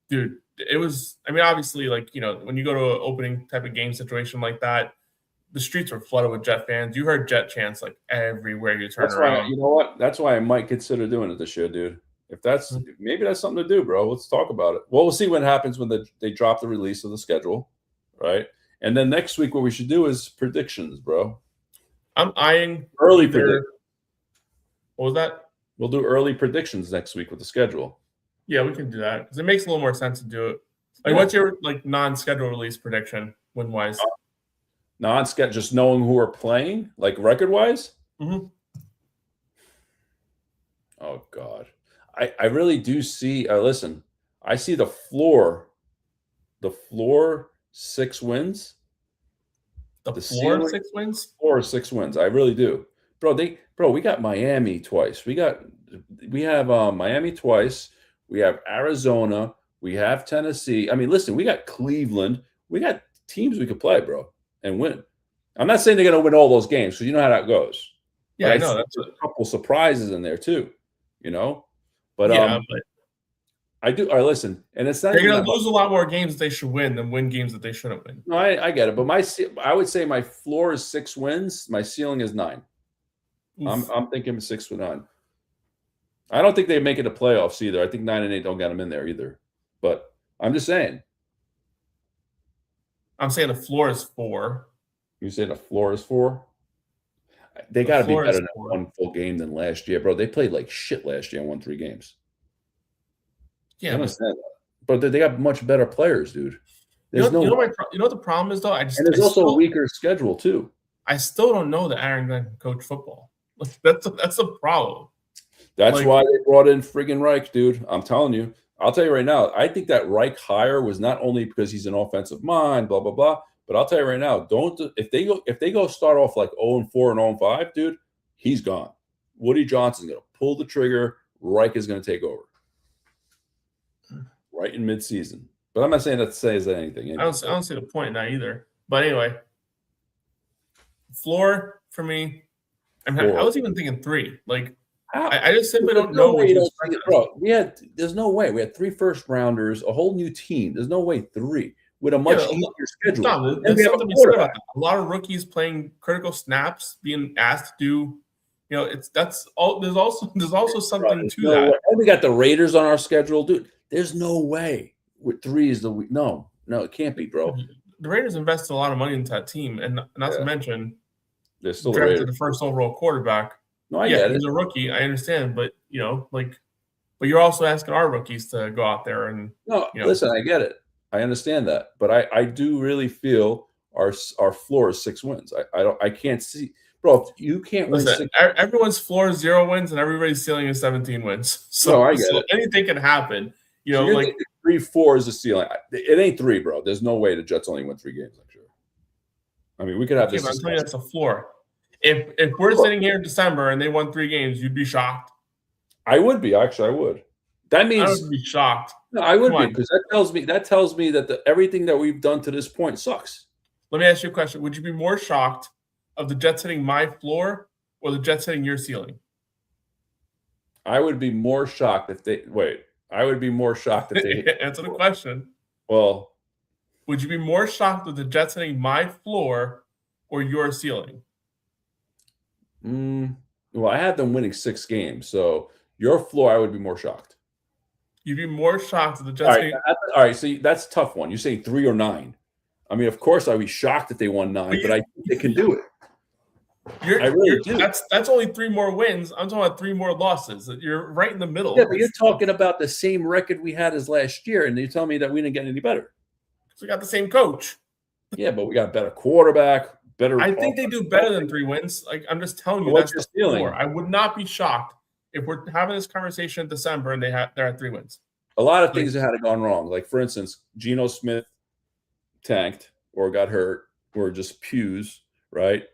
dude. It was, I mean, obviously, like, when you go to an opening type of game situation like that, the streets were flooded with Jet fans. You heard Jet chants like everywhere you turn around. Why, you know what? That's why I might consider doing it this year, dude. Maybe that's something to do, bro. Let's talk about it. Well, we'll see what happens when they drop the release of the schedule, right? And then next week, what we should do is predictions, bro. I'm eyeing Early either. prediction. What was that? We'll do early predictions next week with the schedule. Yeah, we can do that because it makes a little more sense to do it. Like, Yeah. what's your like non-schedule release prediction win wise? Non-schedule, just knowing who we're playing, like record wise. Mm-hmm. Oh God, I really do see. Listen, I see the floor 6 wins. The floor ceiling, 6 wins. Floor 6 wins. I really do, bro. We got Miami twice. We have Miami twice. We have Arizona. We have Tennessee. I mean, listen, we got Cleveland. We got teams we could play, bro, and win. I'm not saying they're going to win all those games because you know how that goes. Yeah, but I know that's a couple surprises in there too, you know. But yeah, but I do. All right, listen, and it's not. they're going to lose a lot more games that they should win than win games that they shouldn't win. No, I get it, but I would say my floor is 6 wins. My ceiling is 9. I'm thinking 6 to 9. I don't think they make it to playoffs either. I think 9 and 8 don't get them in there either. But I'm just saying. I'm saying the floor is 4. You say the floor is 4? They got to be better than 1 full game than last year, bro. They played like shit last year and won 3 games. Yeah, I understand that. But they got much better players, dude. You know what the problem is though? And there's also a weaker schedule too. I still don't know that Aaron Glenn can coach football. Like, that's a problem. That's why they brought in friggin' Reich, dude. I'm telling you. I'll tell you right now. I think that Reich hire was not only because he's an offensive mind, blah blah blah. But I'll tell you right now, if they go start off like 0-4 and 0-5, dude, he's gone. Woody Johnson's gonna pull the trigger. Reich is gonna take over right in midseason. But I'm not saying that says anything. I don't see the point in that either. But anyway, floor for me. I was even thinking 3. Like, I just simply don't know what to expect. Bro, there's no way. We had 3 first rounders, a whole new team. There's no way 3 with a much easier schedule. There's something to be said about that. A lot of rookies playing critical snaps, being asked to do. You know, there's also something to that. And we got the Raiders on our schedule, dude. There's no way with 3 is the week. No, it can't be, bro. The Raiders invested a lot of money into that team, and not to mention, they're still drafted the first overall quarterback. No, I get it. He's a rookie. I understand, but but you're also asking our rookies to go out there and. No, listen, I get it. I understand that, but I do really feel our floor is 6 wins. I can't see, bro. You can't win. Listen, everyone's floor is 0 wins, and everybody's ceiling is 17 wins. So, I get it. Anything can happen. You know, like 3-4 is the ceiling. It ain't 3, bro. There's no way the Jets only win 3 games next year. I mean, we could have this. I'm telling you, that's a floor. If we're sitting here in December and they won 3 games, you'd be shocked. I would be. Actually, I would. That means I would be shocked. No, I would be, because that tells me that everything that we've done to this point sucks. Let me ask you a question. Would you be more shocked of the Jets hitting my floor or the Jets hitting your ceiling? I would be more shocked if they I would be more shocked if they answer the question. Well, would you be more shocked with the Jets hitting my floor or your ceiling? Well, I had them winning 6 games, so your floor, I would be more shocked. You'd be more shocked with the Jets. All right, so that's a tough one. You're saying 3 or 9. I mean, of course, I'd be shocked if they won 9, but I think they can do it. I really do. That's only 3 more wins. I'm talking about 3 more losses. You're right in the middle. Yeah, but you're talking about the same record we had as last year, and you tell me that we didn't get any better. Because we got the same coach. Yeah, but we got a better quarterback. I think they do better than 3 wins. Like, I'm just telling you, that's the floor. I would not be shocked if we're having this conversation in December and they're at 3 wins. A lot of things that had gone wrong. Like, for instance, Geno Smith tanked or got hurt or just pews, right?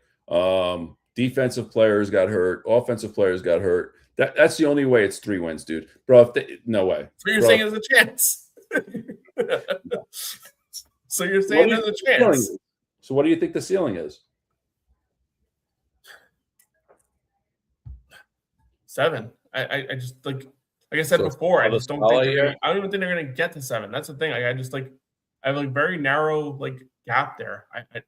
Defensive players got hurt. Offensive players got hurt. That's the only way it's 3 wins, dude. Bro, no way. So you're saying there's a chance. So you're saying there's a chance. So what do you think the ceiling is? 7. I just like I said before, I just don't think I don't even think they're gonna get to 7. That's the thing. I have like very narrow gap there. I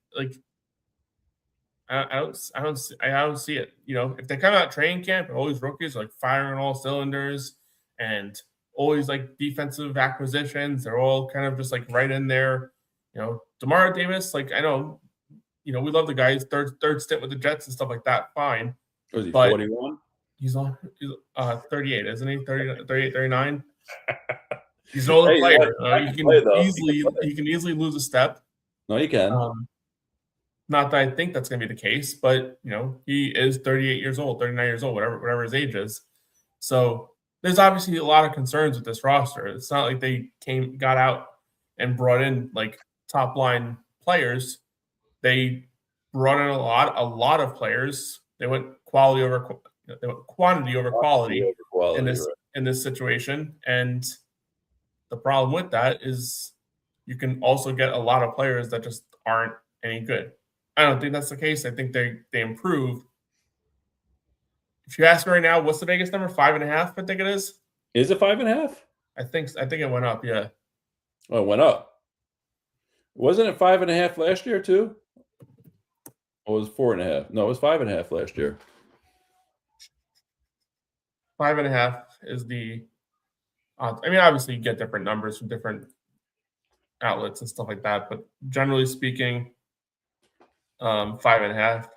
don't see it. You know, if they come out training camp and all these rookies are firing on all cylinders and always defensive acquisitions, they're all kind of just right in there. You know, DeMar Davis, I know we love the guy. He's third stint with the Jets and stuff like that. Fine. Was he But 41? He's 38, isn't he? 38, 39. He's an older Hey, player. he Can easily lose a step. No, you can. Not that I think that's going to be the case, but he is 38 years old, 39 years old, whatever his age is. So there's obviously a lot of concerns with this roster. It's not like they got out and brought in like top line players. They brought in a lot of players. They went quantity over quality in this situation. And the problem with that is you can also get a lot of players that just aren't any good. I don't think that's the case. I think they improve. If you ask me right now, what's the biggest number? 5.5, I think it is. Is it 5.5? I think it went up, yeah. Oh, it went up. Wasn't it 5.5 last year too? Or was it 4.5? No, it was 5.5 last year. 5.5 is the obviously you get different numbers from different outlets and stuff like that, but generally speaking, 5.5.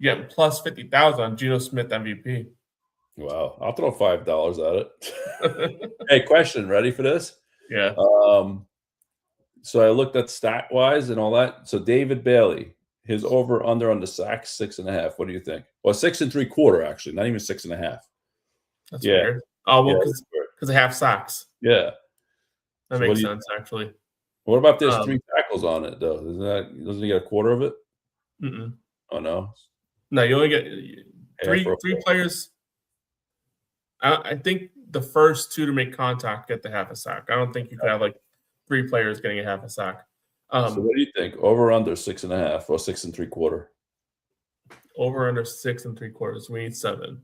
You get plus 50,000 on Geno Smith MVP. Wow, I'll throw $5 at it. Hey, question. Ready for this? Yeah. So I looked at stat wise and all that. So David Bailey, his over under on the sacks 6.5. What do you think? Well, 6 3/4 actually, not even 6.5. That's weird. Oh well, because they have sacks. Yeah, that makes sense actually. What about there's 3 tackles on it though? Doesn't he get a quarter of it? Mm-mm. Oh no. No, you only get three players. I think the first 2 to make contact get the half a sack. I don't think you could have like 3 players getting a half a sack. So what do you think? Over under 6.5 or 6 3/4? Over under 6 3/4. We need 7.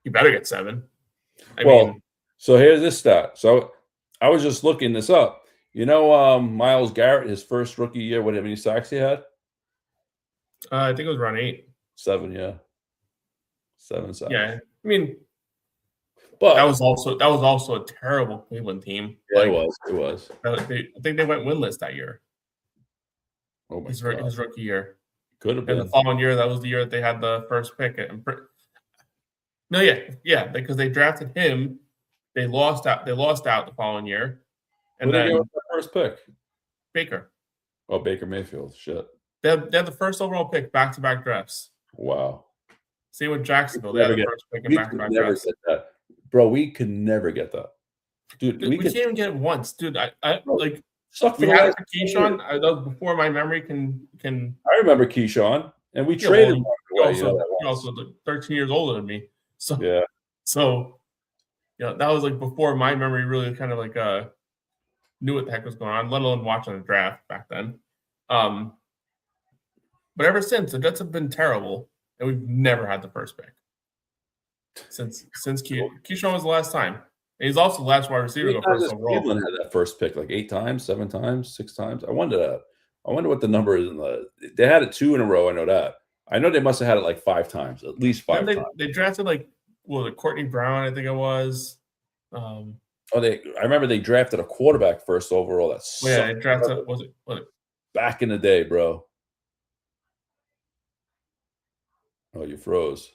You better get 7. So here's this stat. So I was just looking this up. Myles Garrett, his first rookie year, how many sacks he had? I think it was around 8. 7, yeah. 7 sacks. Yeah, but that was also a terrible Cleveland team. Yeah, it was. I think they went winless that year. Oh my his rookie year. Could have been. And the following year, that was the year that they had the first pick. Because they drafted him. They lost out the following year. And then the first pick? Baker. Oh, Baker Mayfield. Shit. They had the first overall pick, back-to-back drafts. Wow. Same with Jacksonville. They had the first pick in back-to-back drafts. Get that. Bro, we could never get that. Dude, we can't even get it once. Dude, we had it for Keyshawn. That was before my memory can. I remember Keyshawn, and we traded him. You're also 13 years older than me. So, yeah. So, that was before my memory really kind of knew what the heck was going on, let alone watching the draft back then. But ever since, the Jets have been terrible, and we've never had the first pick since Keyshawn was the last time. And he's also the last wide receiver to go first overall. Cleveland had that first pick 8 times, 7 times, 6 times. I wonder what the number is. They had it 2 in a row. I know that. I know they must have had it 5 times, at least 5 times. They drafted Courtney Brown, I think it was. I remember they drafted a quarterback first overall. They drafted was it back in the day, bro. Oh, you froze.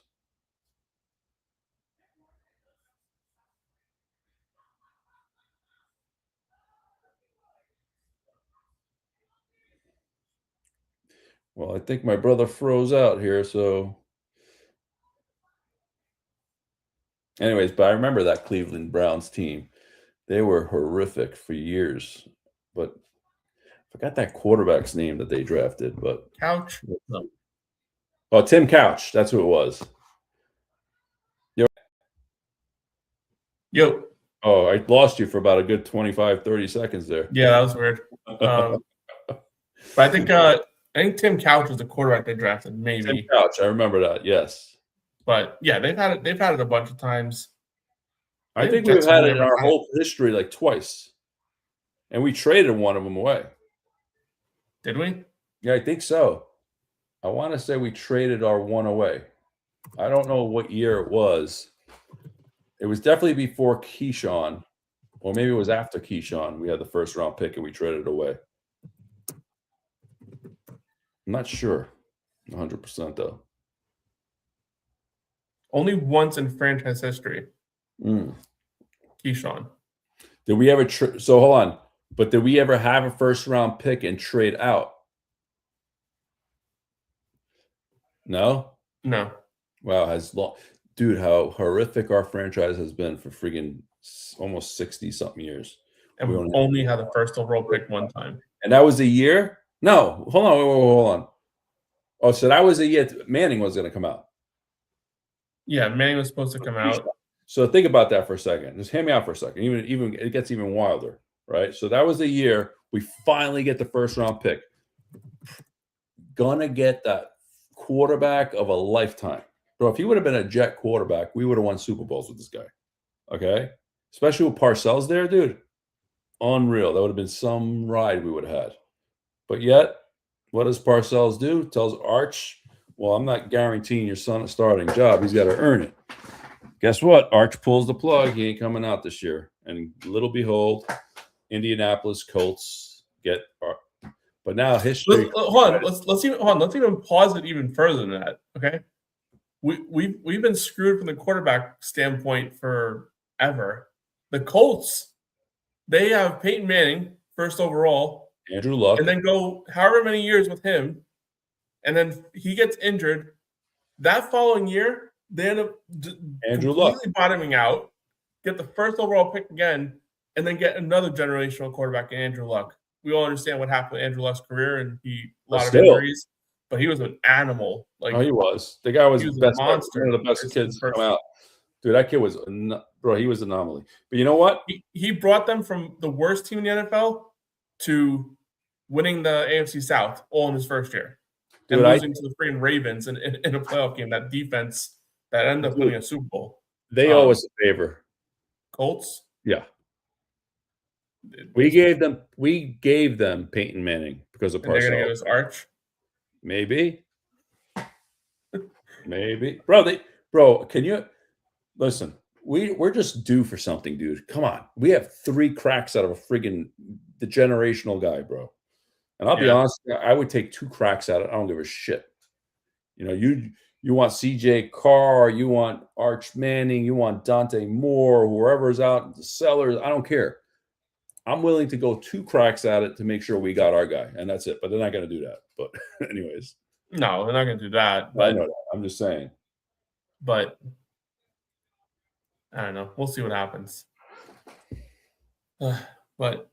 Well, I think my brother froze out here, so. Anyways, but I remember that Cleveland Browns team. They were horrific for years, but I forgot that quarterback's name that they drafted. But Couch? No. Oh, Tim Couch. That's who it was. Yo. Oh, I lost you for about a good 25, 30 seconds there. Yeah, that was weird. But I think Tim Couch was the quarterback they drafted. Maybe Tim Couch. I remember that. Yes. But yeah, they've had it a bunch of times. I think we've had it in our whole history twice, and we traded one of them away. Did we? Yeah, I think so. I want to say we traded our one away. I don't know what year it was. It was definitely before Keyshawn, or maybe it was after Keyshawn. We had the first round pick and we traded it away. I'm not sure 100% though. Only once in franchise history. Mm. Keyshawn. Did we ever so hold on. But did we ever have a first round pick and trade out? No? No. Wow, dude, how horrific our franchise has been for freaking almost 60 something years. And we only had the first overall pick one time. And that was a year? No, hold on, hold on. Oh, so that was a year Manning was going to come out. Yeah, Manning was supposed to come out. So think about that for a second. Just hear me out for a second. Even it gets even wilder, right? So that was the year we finally get the first round pick. Gonna get that quarterback of a lifetime. Bro, if he would have been a Jet quarterback, we would have won Super Bowls with this guy. Okay? Especially with Parcells there, dude. Unreal. That would have been some ride we would have had. But yet, what does Parcells do? Tells Arch, well, I'm not guaranteeing your son a starting job. He's got to earn it. Guess what? Arch pulls the plug. He ain't coming out this year. And little behold, Indianapolis Colts get but now history. Let's even pause it even further than that. Okay. We've been screwed from the quarterback standpoint forever. The Colts, they have Peyton Manning first overall, Andrew Luck, and then go however many years with him, and then he gets injured. That following year, they end up completely bottoming out, get the first overall pick again, and then get another generational quarterback in Andrew Luck. We all understand what happened to Andrew Luck's career, and a lot of injuries. But he was an animal. Like, he was. The guy was the best monster. One of the best kids to come out. Dude, that kid was bro. He was an anomaly. But you know what? He brought them from the worst team in the NFL to winning the AFC South all in his first year, and losing to the freaking Ravens in a playoff game. That defense that ended up winning a Super Bowl. They owe us a favor. Colts. Yeah. We gave them Peyton Manning because of Parcells. They're gonna give us Arch. Maybe. Bro, can you listen? We're just due for something, dude. Come on. We have 3 cracks out of a friggin' the generational guy, bro. And I'll be honest, I would take 2 cracks at it. I don't give a shit. You know, you want CJ Carr, you want Arch Manning, you want Dante Moore, whoever's out in the cellars. I don't care. I'm willing to go 2 cracks at it to make sure we got our guy, and that's it. But they're not going to do that. But anyways. No, they're not going to do that. But I know that. I'm just saying. But I don't know. We'll see what happens. But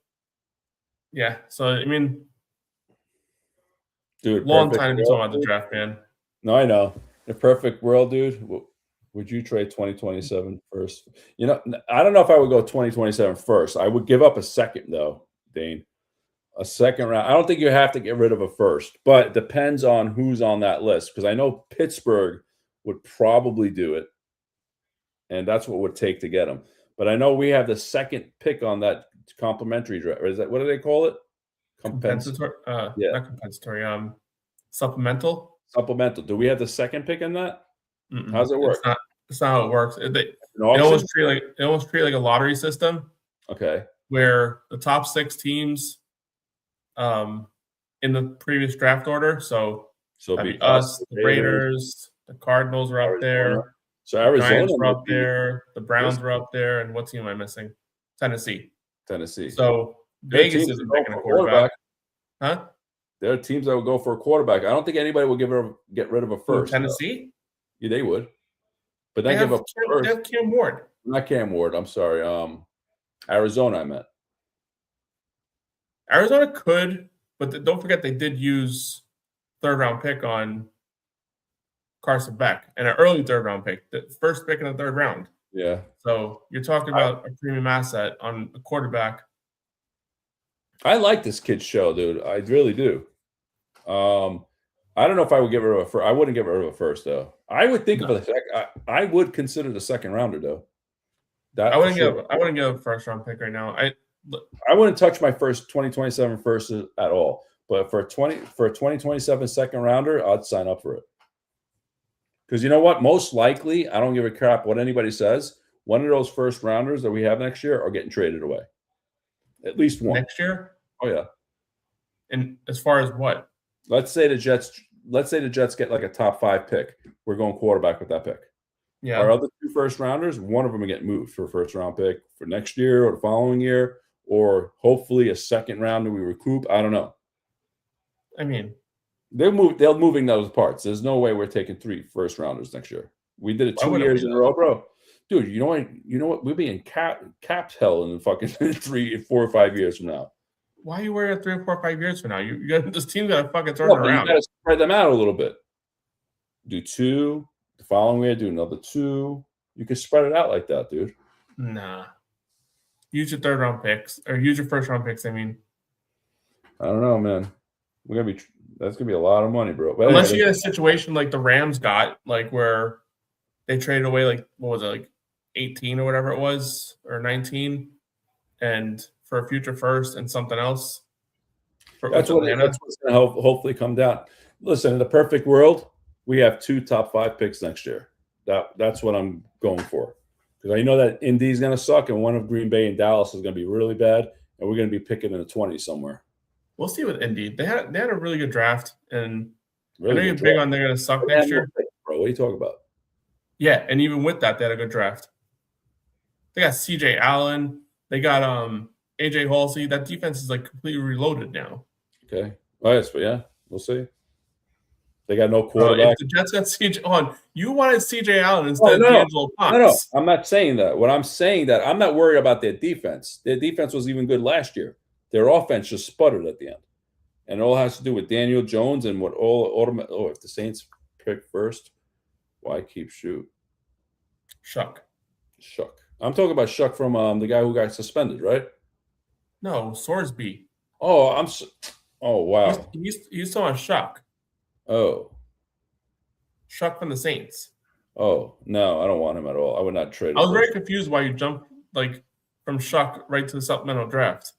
yeah, so I mean, dude, long time to talk about the draft, man. No, I know. The perfect world, dude. Would you trade 2027 first? You know, I don't know if I would go 2027 first. I would give up a second, though, Dane. A second round. I don't think you have to get rid of a first, but it depends on who's on that list. Because I know Pittsburgh would probably do it, and that's what it would take to get him. But I know we have the second pick on that complimentary draft. Is that what do they call it? Compensatory. Not compensatory. Supplemental. Supplemental. Do we have the second pick in that? How does it work? It's not how it works. They almost treat like a lottery system. Okay. Where the top 6 teams, in the previous draft order. So be us, the Raiders, the Cardinals are up there. So Arizona Giants were up there. The Browns were up there. And what team am I missing? Tennessee. So Vegas isn't picking a quarterback. Huh? There are teams that would go for a quarterback. I don't think anybody will get rid of a first. Tennessee? Yeah, they would. But then give up first. They have Cam Ward. Not Cam Ward. I'm sorry. Arizona, I meant. Arizona could, but don't forget they did use 3rd-round pick on Carson Beck and an early 3rd-round pick, the first pick in the 3rd round. Yeah. So you're talking about a premium asset on a quarterback. I like this kid's show, dude. I really do. I don't know if I would give rid of a first. I wouldn't give rid of a first, though. I would think of a second. I would consider the 2nd rounder, though. I wouldn't give a 1st-round pick right now. I wouldn't touch my 2027 first at all. But for a 2027 2nd rounder, I'd sign up for it. Because you know what? Most likely, I don't give a crap what anybody says. One of those 1st rounders that we have next year are getting traded away. At least one. Next year? Oh, yeah. And as far as what? Let's say the Jets get like a top 5 pick. We're going quarterback with that pick. Yeah. Our other 2 first rounders, one of them are getting moved for a first round pick for next year or the following year, or hopefully a second round that we recoup. I don't know. I mean, they're moving those parts. There's no way we're taking 3 first rounders next year. We did it 2 years in a row, bro. Dude, you know what? We'll be in capped hell in fucking 3, 4, or 5 years from now. Why are you worried at 3 or 4 or 5 years from now? You got this team got to fucking turn around. You got to spread them out a little bit. Do 2 the following year. Do another 2. You can spread it out like that, dude. Nah. Use your third round picks or use your first round picks. I mean, I don't know, man. That's gonna be a lot of money, bro. But unless you get a situation like the Rams got, like where they traded away like what was it, like 18 or whatever it was, or 19, and for a future first and something else. That's what's gonna hopefully come down. Listen, in the perfect world, we have 2 top 5 picks next year. That's what I'm going for. Because I know that Indy's gonna suck, and one of Green Bay and Dallas is gonna be really bad, and we're gonna be picking in the 20s somewhere. We'll see with Indy. They had a really good draft, and really I know you're big on they're going to suck next year. Bro, what are you talking about? Yeah, and even with that, they had a good draft. They got C.J. Allen. They got A.J. Halsey. That defense is like completely reloaded now. Okay. Oh, yes, but yeah, we'll see. They got no quarterback. If the Jets got C.J. on, you wanted C.J. Allen instead of D'Angelo Ponce. No, I'm not saying that. What I'm saying that I'm not worried about their defense. Their defense was even good last year. Their offense just sputtered at the end. And it all has to do with Daniel Jones and what if the Saints pick first, why keep Shoot? Shuck. I'm talking about Shuck from the guy who got suspended, right? No, Sorsby. Oh, wow. He's talking about Shuck. Oh. Shuck from the Saints. Oh, no, I don't want him at all. I would not trade him. I was very confused why you jumped like from Shuck right to the supplemental draft.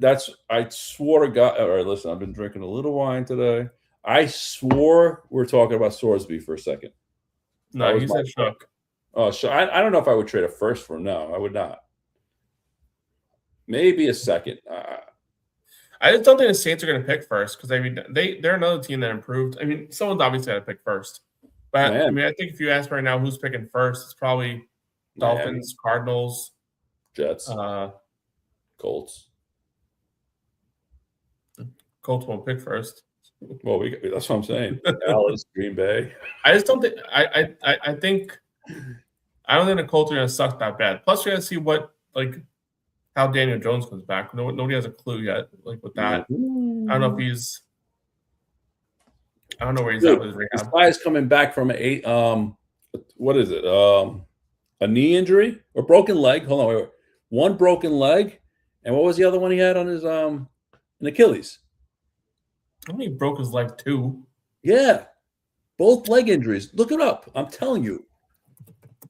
I swore to God. All right, listen, I've been drinking a little wine today. I swore we're talking about Sorsby for a second. No, he said Shuck. Oh, so I don't know if I would trade a first for him. No, I would not. Maybe a second. I just don't think the Saints are going to pick first because I mean they're another team that improved. I mean, someone's obviously got to pick first, but I mean I think if you ask right now who's picking first, it's probably Dolphins, Cardinals, Jets, Colts. Colts won't pick first. Well, that's what I'm saying. Dallas, Green Bay. I just don't think I think I don't think the Colts are going to suck that bad. Plus, we got to see how Daniel Jones comes back. Nobody has a clue yet. Like with that, Mm-hmm. I don't know if he's. I don't know where he's at with his rehab. This guy's coming back from what is it? A knee injury or broken leg? Hold on, wait. One broken leg, and what was the other one he had on his an Achilles? I think he broke his leg too. Yeah, both leg injuries. Look it up. I'm telling you,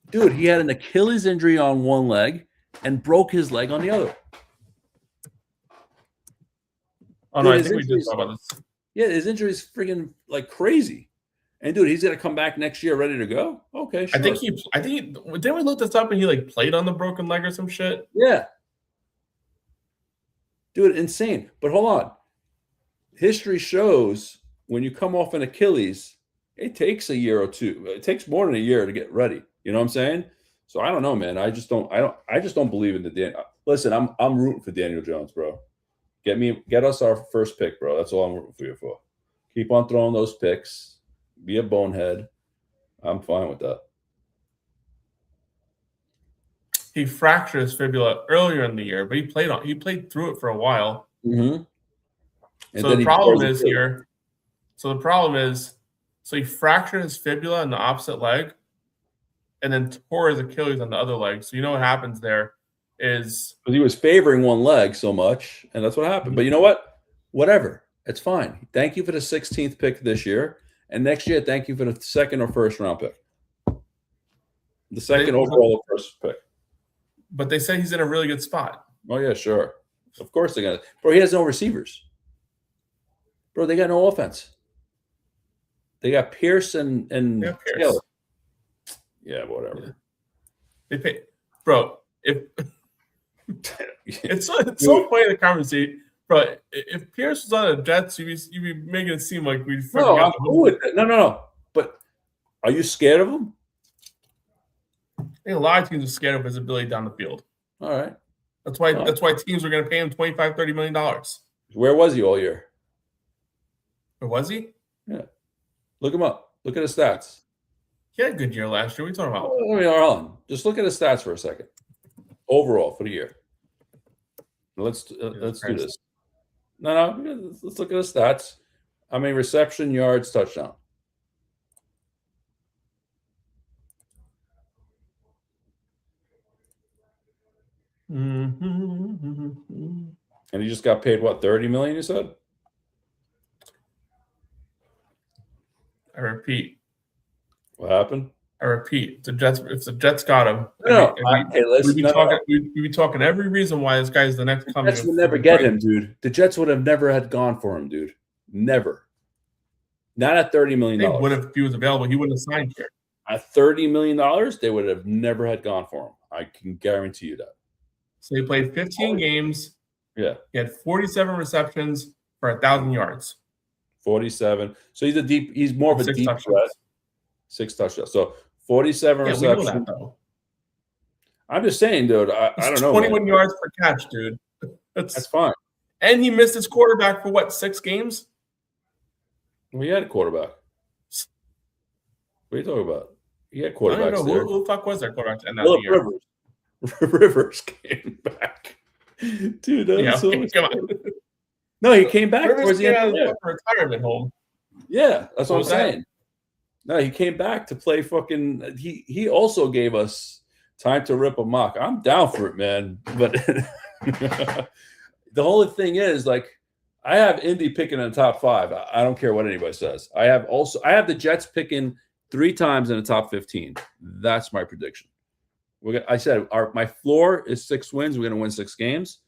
dude. He had an Achilles injury on one leg and broke his leg on the other. Oh no, I think we did talk about this. Yeah, his injury is freaking like crazy. And dude, he's gonna come back next year ready to go. Okay, sure. I think didn't we look this up and he like played on the broken leg or some shit? Yeah. Dude, insane. But hold on. History shows when you come off an Achilles, it takes a year or two. It takes more than a year to get ready. You know what I'm saying? So I don't know, man. I just don't believe in listen, I'm rooting for Daniel Jones, bro. Get us our first pick, bro. That's all I'm rooting for you for. Keep on throwing those picks. Be a bonehead. I'm fine with that. He fractured his fibula earlier in the year, but he played through it for a while. Mm-hmm. So the problem is here. So the problem is, he fractured his fibula in the opposite leg, and then tore his Achilles on the other leg. So you know what happens there is because he was favoring one leg so much, and that's what happened. But you know what? Whatever, it's fine. Thank you for the 16th pick this year, and next year, thank you for the second or first round pick, the second overall or first pick. But they say he's in a really good spot. Oh yeah, sure. Of course they're gonna. Bro, he has no receivers. Bro, they got no offense. They got Pierce and Taylor. Yeah, whatever. Yeah. They pay, bro. If it's so funny the conversation, Bro, if Pierce was on the Jets, you'd be making it seem like we'd No, I'm cool with it. No. But are you scared of him? I think a lot of teams are scared of his ability down the field. All right. That's why teams are going to pay him $25, $30 million. Where was he all year? Or was he? Yeah. Look him up. Look at his stats. He had a good year last year. What are you talking about? I mean, Arlen, just look at his stats for a second. Overall for the year. Let's do this. No. Let's look at his stats. I mean, reception, yards, touchdown. Mm-hmm. And he just got paid what, $30 million? You said. I repeat. What happened? I repeat. If the Jets got him, we'd be talking every reason why this guy's the next coming. The Jets would never get him, dude. The Jets would have never had gone for him, dude. Never. Not at $30 million. They would have if he was available. He wouldn't have signed here. At $30 million, they would have never had gone for him. I can guarantee you that. So he played 15 games. Yeah. He had 47 receptions for 1,000 yards. 47. So he's more of a deep threat. 6 touchdowns. So 47 receptions. We know that, though. I'm just saying, dude. I don't know. 21 yards per catch, dude. That's fine. And he missed his quarterback for what, 6 games? We had a quarterback. What are you talking about? He had quarterbacks. I don't know. There. Who the fuck was that quarterback in that year? Rivers came back. Dude, come on. No, he came back Rivers towards the end of the year. Retirement home. Yeah, that's what I'm saying. No, he came back to play fucking. He also gave us time to rip a mock. I'm down for it, man. But the only thing is, like, I have Indy picking in the top 5. I don't care what anybody says. I have the Jets picking 3 times in the top 15. That's my prediction. I said my floor is 6 wins. We're going to win 6 games,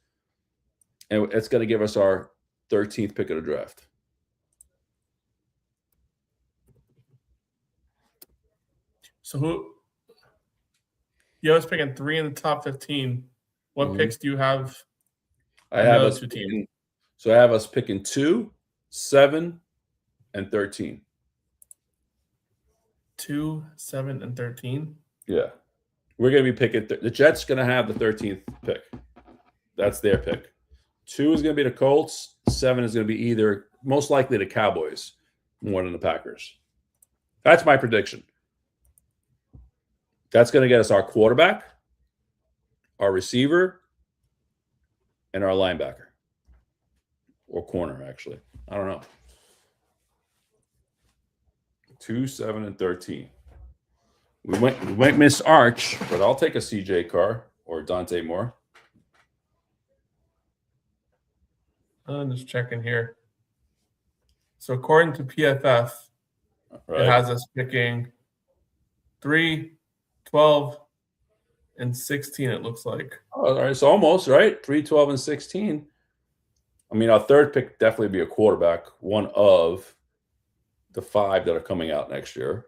and it's going to give us our 13th pick of the draft. So you was picking 3 in the top 15. What picks do you have? I have us picking, so I have us picking 2, 7, and 13. 2, 7, and 13. Yeah, we're going to be picking. The Jets going to have the 13th pick. That's their pick. 2 is going to be the Colts. 7 is going to be either most likely the Cowboys more than the Packers. That's my prediction. That's going to get us our quarterback, our receiver, and our linebacker. Or corner, actually. I don't know. 2, 7, and 13. We might miss Arch, but I'll take a CJ Carr or Dante Moore. I'm just checking here. So according to PFF, Right. It has us picking 3, 12, and 16, it looks like. Oh, all right. It's almost, right? 3, 12, and 16. I mean, our third pick definitely be a quarterback, one of the 5 that are coming out next year.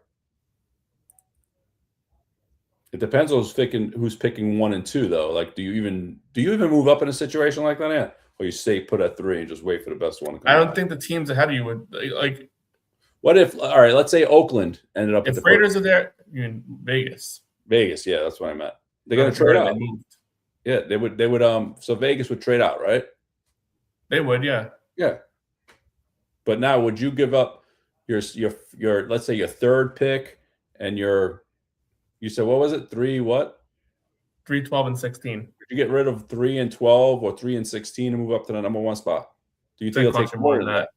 It depends on who's picking 1 and 2, though. Like, do you even move up in a situation like that, Ant? Or you stay put at 3 and just wait for the best one to come I don't out? think the teams ahead of you would like. What if? All right, let's say Oakland ended up. If Raiders are there, you're in Vegas. Vegas, yeah, that's what I meant. They're gonna trade out. Yeah, they would. So Vegas would trade out, right? They would, yeah. Yeah. But now, would you give up your let's say your third pick and you said what was it? 3 what? 3, 12, and 16. Would you get rid of 3 and 12 or 3 and 16 and move up to the number 1 spot? Do you think it'll take more than that?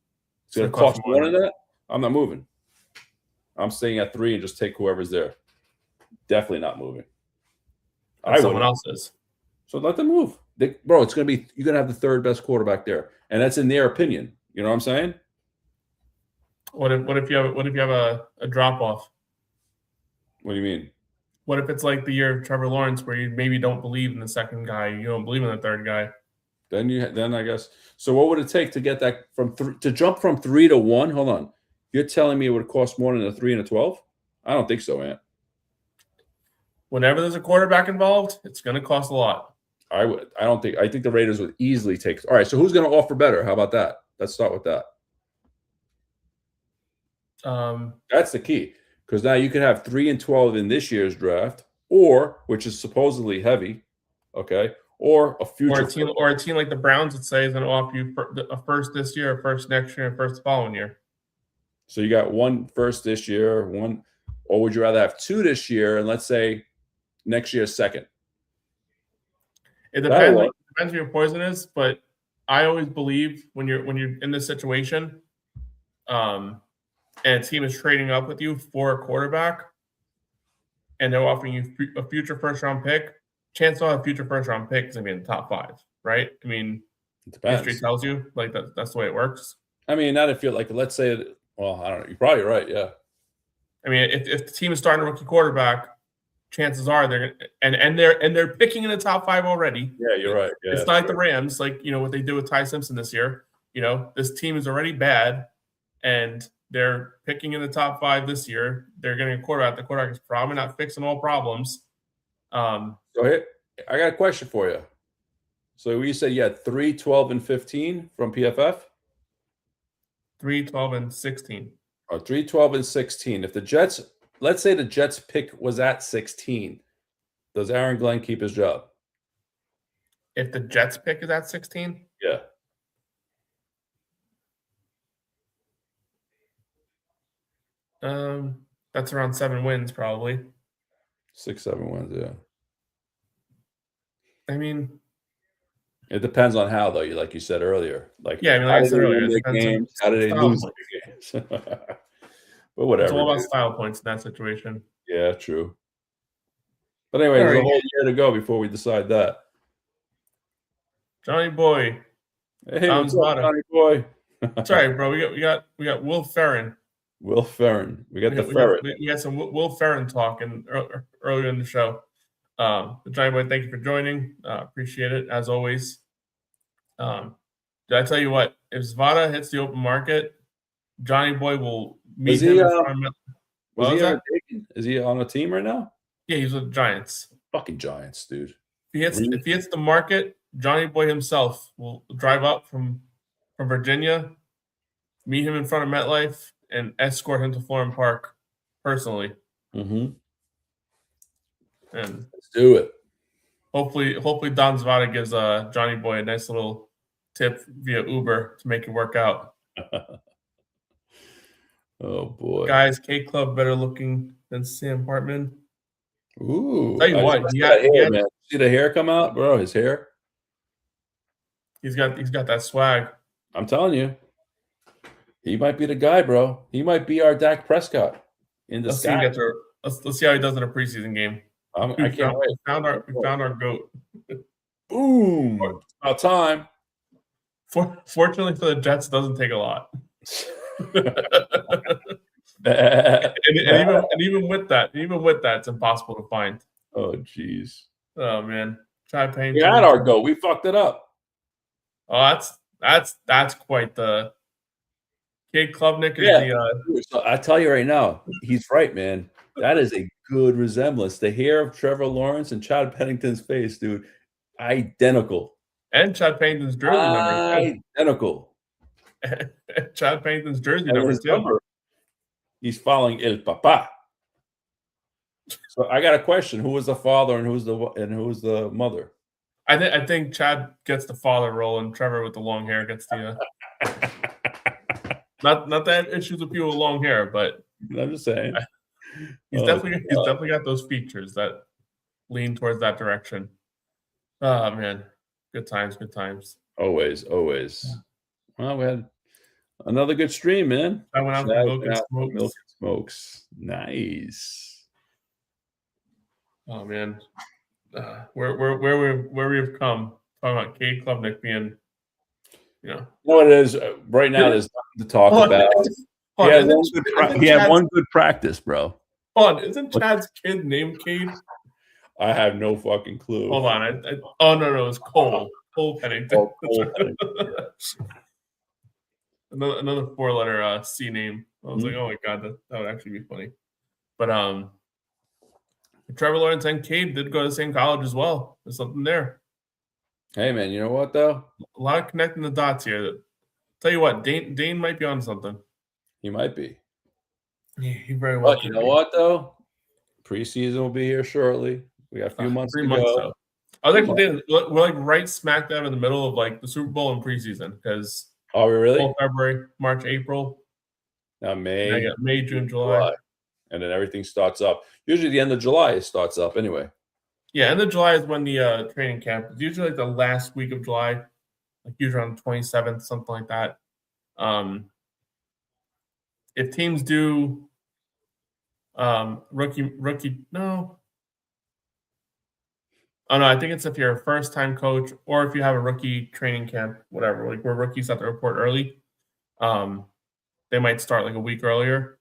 It's going to cost more than that? I'm not moving. I'm staying at 3 and just take whoever's there. Definitely not moving. Someone else is. So let them move. Bro, it's going to be – you're going to have the third best quarterback there. And that's in their opinion. You know what I'm saying? What if you have a drop-off? What do you mean? What if it's like the year of Trevor Lawrence where you maybe don't believe in the second guy, you don't believe in the third guy? Then I guess. So what would it take to get that to jump from 3 to 1? Hold on. You're telling me it would cost more than a 3 and a 12? I don't think so, Ant. Whenever there's a quarterback involved, it's going to cost a lot. I think the Raiders would easily take. All right, so who's going to offer better? How about that? Let's start with that. That's the key, because now you can have 3 and 12 in this year's draft, or which is supposedly heavy, okay, or a future or a team like the Browns would say is going to offer you a first this year, a first next year, and first the following year. So you got 1 first this year, 1, or would you rather have 2 this year and let's say next year second? It depends. It depends who your poison is, but I always believe when you're in this situation, and a team is trading up with you for a quarterback, and they're offering you a future first round pick, chances are a future first round pick is going to be in the top 5, right? I mean, history tells you like that's the way it works. I mean, not if you're like, let's say, well, I don't know. You're probably right. Yeah. I mean, if the team is starting a rookie quarterback, chances are they're they're picking in the top 5 already. Yeah, you're right. Yeah, it's not like the Rams, like what they did with Ty Simpson this year. This team is already bad, and they're picking in the top 5 this year. They're getting a quarterback. The quarterback is probably not fixing all problems. So here, I got a question for you. So you said you had 3, 12, and 15 from PFF? 3, 12, and 16. Or 3, 12, and 16. If the Jets, let's say the Jets pick was at 16, does Aaron Glenn keep his job? If the Jets pick is at 16? Yeah. That's around 7 wins, probably. 6, 7 wins, yeah. I mean, it depends on how, though. Like you said earlier, like I said earlier, games, how do they lose the games? But whatever. It's all about style points in that situation. Yeah, true. But anyway, there's a whole year to go before we decide that. Johnny Boy. Hey, what's up, Johnny Boy? Sorry, bro. We got Will Ferrin. Will Ferrin. We got the ferret. We got some Will Ferrin talking earlier in the show. Johnny Boy, thank you for joining. Appreciate it, as always. Did I tell you what? If Zvada hits the open market, Johnny Boy will meet him in front of Is he on a team right now? Yeah, he's with the Giants. Fucking Giants, dude. If he hits the market, Johnny Boy himself will drive up from Virginia, meet him in front of MetLife, and escort him to Florham Park personally. Mm-hmm. And let's do it. Hopefully Don Zvada gives Johnny Boy a nice little tip via Uber to make it work out. Oh boy, guys! Cade Klub better looking than Sam Hartman. Ooh! Tell you what, man. See the hair come out, bro? His hair. He's got that swag. I'm telling you, he might be the guy, bro. He might be our Dak Prescott in the sky. Let's see how he does in a preseason game. I can't wait. We found our goat. Boom! About time. Fortunately for the Jets, it doesn't take a lot. and even with that, it's impossible to find. Oh, jeez. Oh man, Chad Payne. We had our goat. We fucked it up. Oh, that's quite the. Cade Klubnik is So I tell you right now, he's right, man. That is a good resemblance. The hair of Trevor Lawrence and Chad Pennington's face, dude, identical. And Chad Pennington's jersey number. Identical. Chad Pennington's jersey number too. He's following El Papa. So I got a question: who was the father and who's the mother? I think Chad gets the father role, and Trevor with the long hair gets the. Not that issues with people with long hair, but I'm just saying he's definitely got those features that lean towards that direction. Oh man, good times. Always. Well, we had another good stream, man. I went out for Milk and Smokes. Nice. Oh man, where we have come. Talking about Cade Klubnik being. What it is right now. There's nothing to talk about. He had one good practice, bro. Hold on, isn't Chad's kid named Cade? I have no fucking clue. Hold on, no, it's Cole Pennington. Another 4-letter C name. I was like, oh my god, that would actually be funny. But Trevor Lawrence and Cade did go to the same college as well. There's something there. Hey, man, you know what, though? A lot of connecting the dots here. Tell you what, Dane might be on something. He might be. He very well But you could know be. what, though? Preseason will be here shortly. We got a few months 3 to months go. though. I was 2 actually months. thinking we're like right smack dab in the middle of like the Super Bowl and preseason because Are we really? February, March, April. Now Now you May, got May, June, July. July, and then everything starts up. Usually the end of July it starts up anyway. Yeah, end of July is when the training camp. It's usually like the last week of July, like usually on the 27th, something like that. If teams do rookie no. Oh no, I think it's if you're a first time coach or if you have a rookie training camp, whatever, like where rookies have to report early. They might start like a week earlier.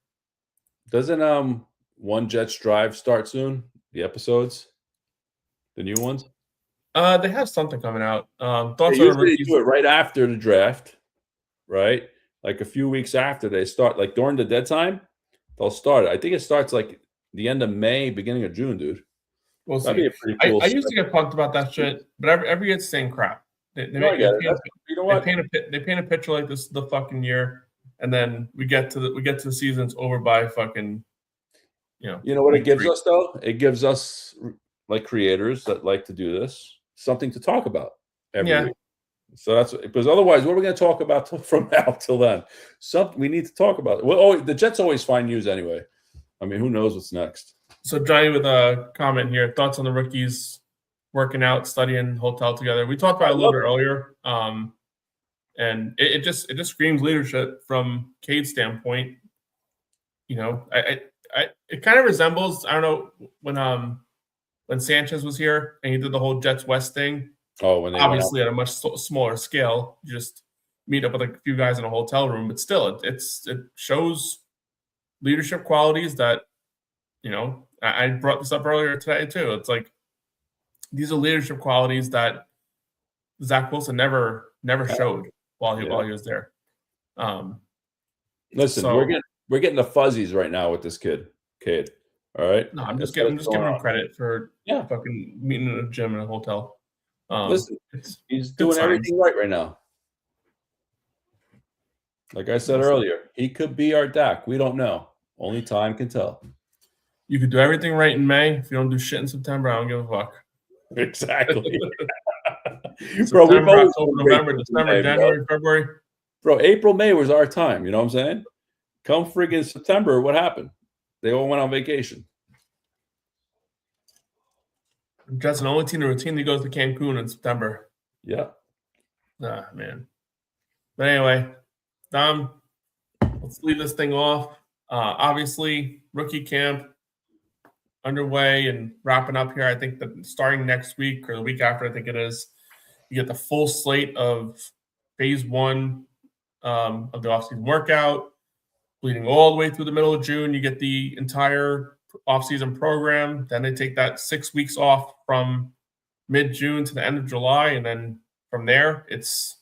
Doesn't One Jets Drive start soon? The episodes, the new ones. They have something coming out. Yeah, Thoughts on the usually they rookies? do it right after the draft, right? Like a few weeks after they start, like during the dead time, they'll start it. I think it starts like the end of May, beginning of June, dude. We'll That'd be see. a pretty cool. I used to get punked about that shit, but every year's the same crap. They No, I make get it. You know what? they paint a picture like this the fucking year, and then we get to the season, it's over by fucking You know what it week gives 3. us though? It gives us like creators that like to do this something to talk about every Yeah, week. So that's because otherwise, what are we going to talk about from now till then? Something we need to talk about. Well, oh, the Jets always find news anyway. I mean, who knows what's next? so Johnny with a comment here. Thoughts on the rookies working out, studying, hotel together. We talked about it a little bit earlier, and it just screams leadership from Cade's standpoint. It kind of resembles, I don't know, when Sanchez was here and he did the whole Jets West thing. Oh, when they Obviously at a much smaller scale, you just meet up with a few guys in a hotel room, but still, it shows leadership qualities that I brought this up earlier today too. It's like these are leadership qualities that Zach Wilson never showed while he was there. Listen, So we're getting the fuzzies right now with this kid, Cade. All right. no, I'm That's just what's going giving him on. credit for Yeah. fucking meeting in a gym in a hotel. Listen, It's he's good doing signs. everything right now. Like I said earlier, he could be our Dak. We don't know. Only time can tell. You could do everything right in May. If you don't do shit in September, I don't give a fuck. Exactly. Bro, September, October, November, December, January, February. Bro, April, May was our time. You know what I'm saying? Come friggin' September, what happened? They all went on vacation. Jets the only team that routinely goes to Cancun in September. Yeah. Ah, man. But anyway, Dom, let's leave this thing off. Obviously, rookie camp underway and wrapping up here. I think that starting next week or the week after, I think it is, you get the full slate of phase 1 of the offseason workout, bleeding all the way through the middle of June. You get the entire offseason program. Then they take that 6 weeks off from mid-June to the end of July, and then from there, it's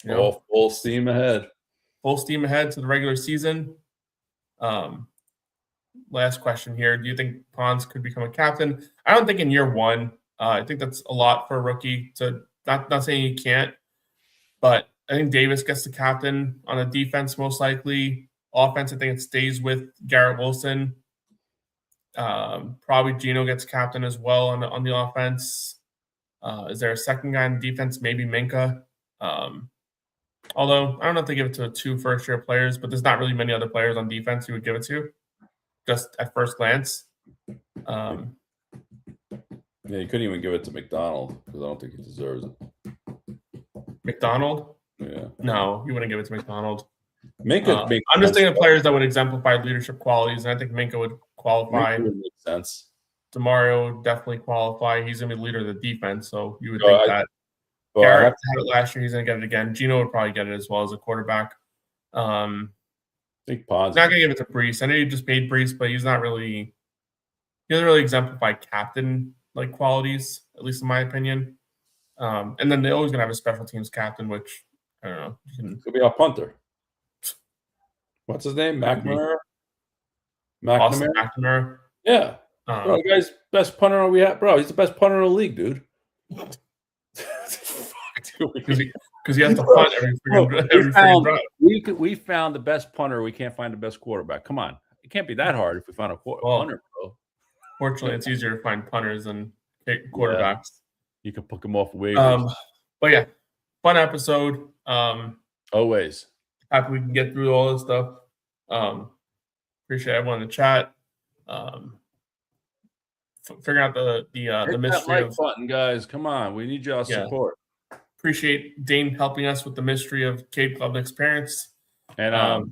full steam ahead. Full steam ahead to the regular season. Last question here: do you think Pons could become a captain? I don't think in year 1. I think that's a lot for a rookie. To not saying he can't, but I think Davis gets the captain on a defense most likely. Offense, I think it stays with Garrett Wilson. Probably Gino gets captain as well on the offense. Is there a second guy on defense? Maybe Minka. Although I don't know if they give it to 2 first-year players, but there's not really many other players on defense you would give it to, just at first glance. Yeah, you couldn't even give it to McDonald because I don't think he deserves it. McDonald? Yeah. No, you wouldn't give it to McDonald. Minka I'm just thinking of players that would exemplify leadership qualities, and I think Minka would qualify. Minka would make sense. DeMario would definitely qualify. He's going to be leader of the defense, so you would think that. Well, Garrett had it last year. He's going to get it again. Gino would probably get it as well as a quarterback. I think Pons. Not going to give it to Brees. I know you just paid Brees, but he doesn't really exemplify captain like qualities, at least in my opinion. And then they're always going to have a special teams captain, which I don't know. Could be our punter. What's his name? McNamara. Austin McNamara. Yeah. Bro, the guy's best punter we have. Bro, he's the best punter in the league, dude. because he has to punt every freaking drive. We found the best punter. We can't find the best quarterback. Come on, it can't be that hard if we found a punter, bro. Fortunately, it's easier to find punters than quarterbacks. Yeah. You can pick them off waivers. But yeah, fun episode. Always happy we can get through all this stuff. Appreciate everyone in the chat. Figuring out the mystery of button, guys. Come on, we need y'all support. Appreciate Dane helping us with the mystery of Cade Klubnik's parents. And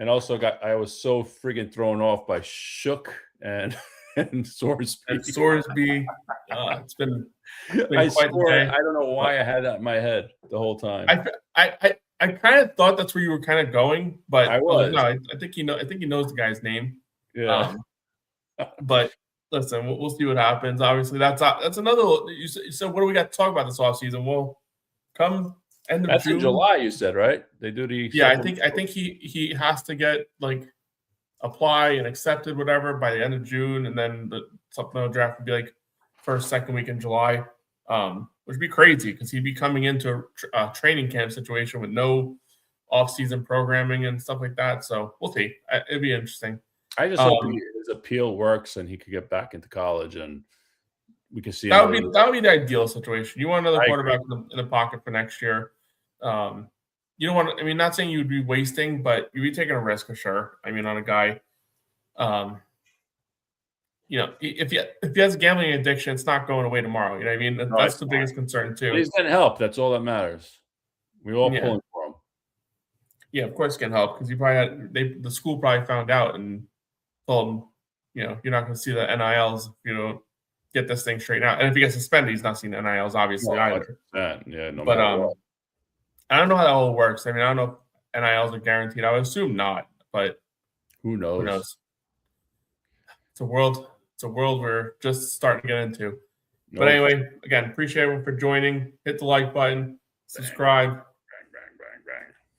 also I was so friggin' thrown off by Shook and Sorsby. It's been I quite the day. I don't know why I had that in my head the whole time. I kind of thought that's where you were kind of going, but I was. No, I think he knows the guy's name. Yeah. But listen, we'll see what happens. Obviously, that's another. You said, what do we got to talk about this offseason? Well, come end of June. That's in July, you said, right? They do the. Yeah, I think he has to get apply and accepted whatever by the end of June, and then the supplemental draft would be first, second week in July, which would be crazy because he'd be coming into a training camp situation with no off-season programming and stuff like that. So we'll see. It'd be interesting. I just hope his appeal works and he could get back into college and we can see. That would be the ideal situation. You want another quarterback in the pocket for next year. You don't want. I mean, not saying you would be wasting, but you'd be taking a risk for sure. I mean, on a guy. If he has a gambling addiction, it's not going away tomorrow. You know what I mean? That's the biggest concern too. But he's getting help. That's all that matters. We all pulling for him. Yeah, of course, it can help because he probably the school probably found out and told him, you're not going to see the NILs if you don't get this thing straightened out. And if he gets suspended, he's not seeing the NILs obviously either. Yeah, no. But I don't know how that all works. I mean, I don't know if NILs are guaranteed. I would assume not, but who knows? Who knows? It's a world we're just starting to get into. No. But anyway, again, appreciate everyone for joining. Hit the like button, subscribe, bang.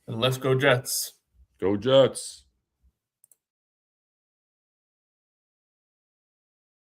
and let's go Jets. Go Jets.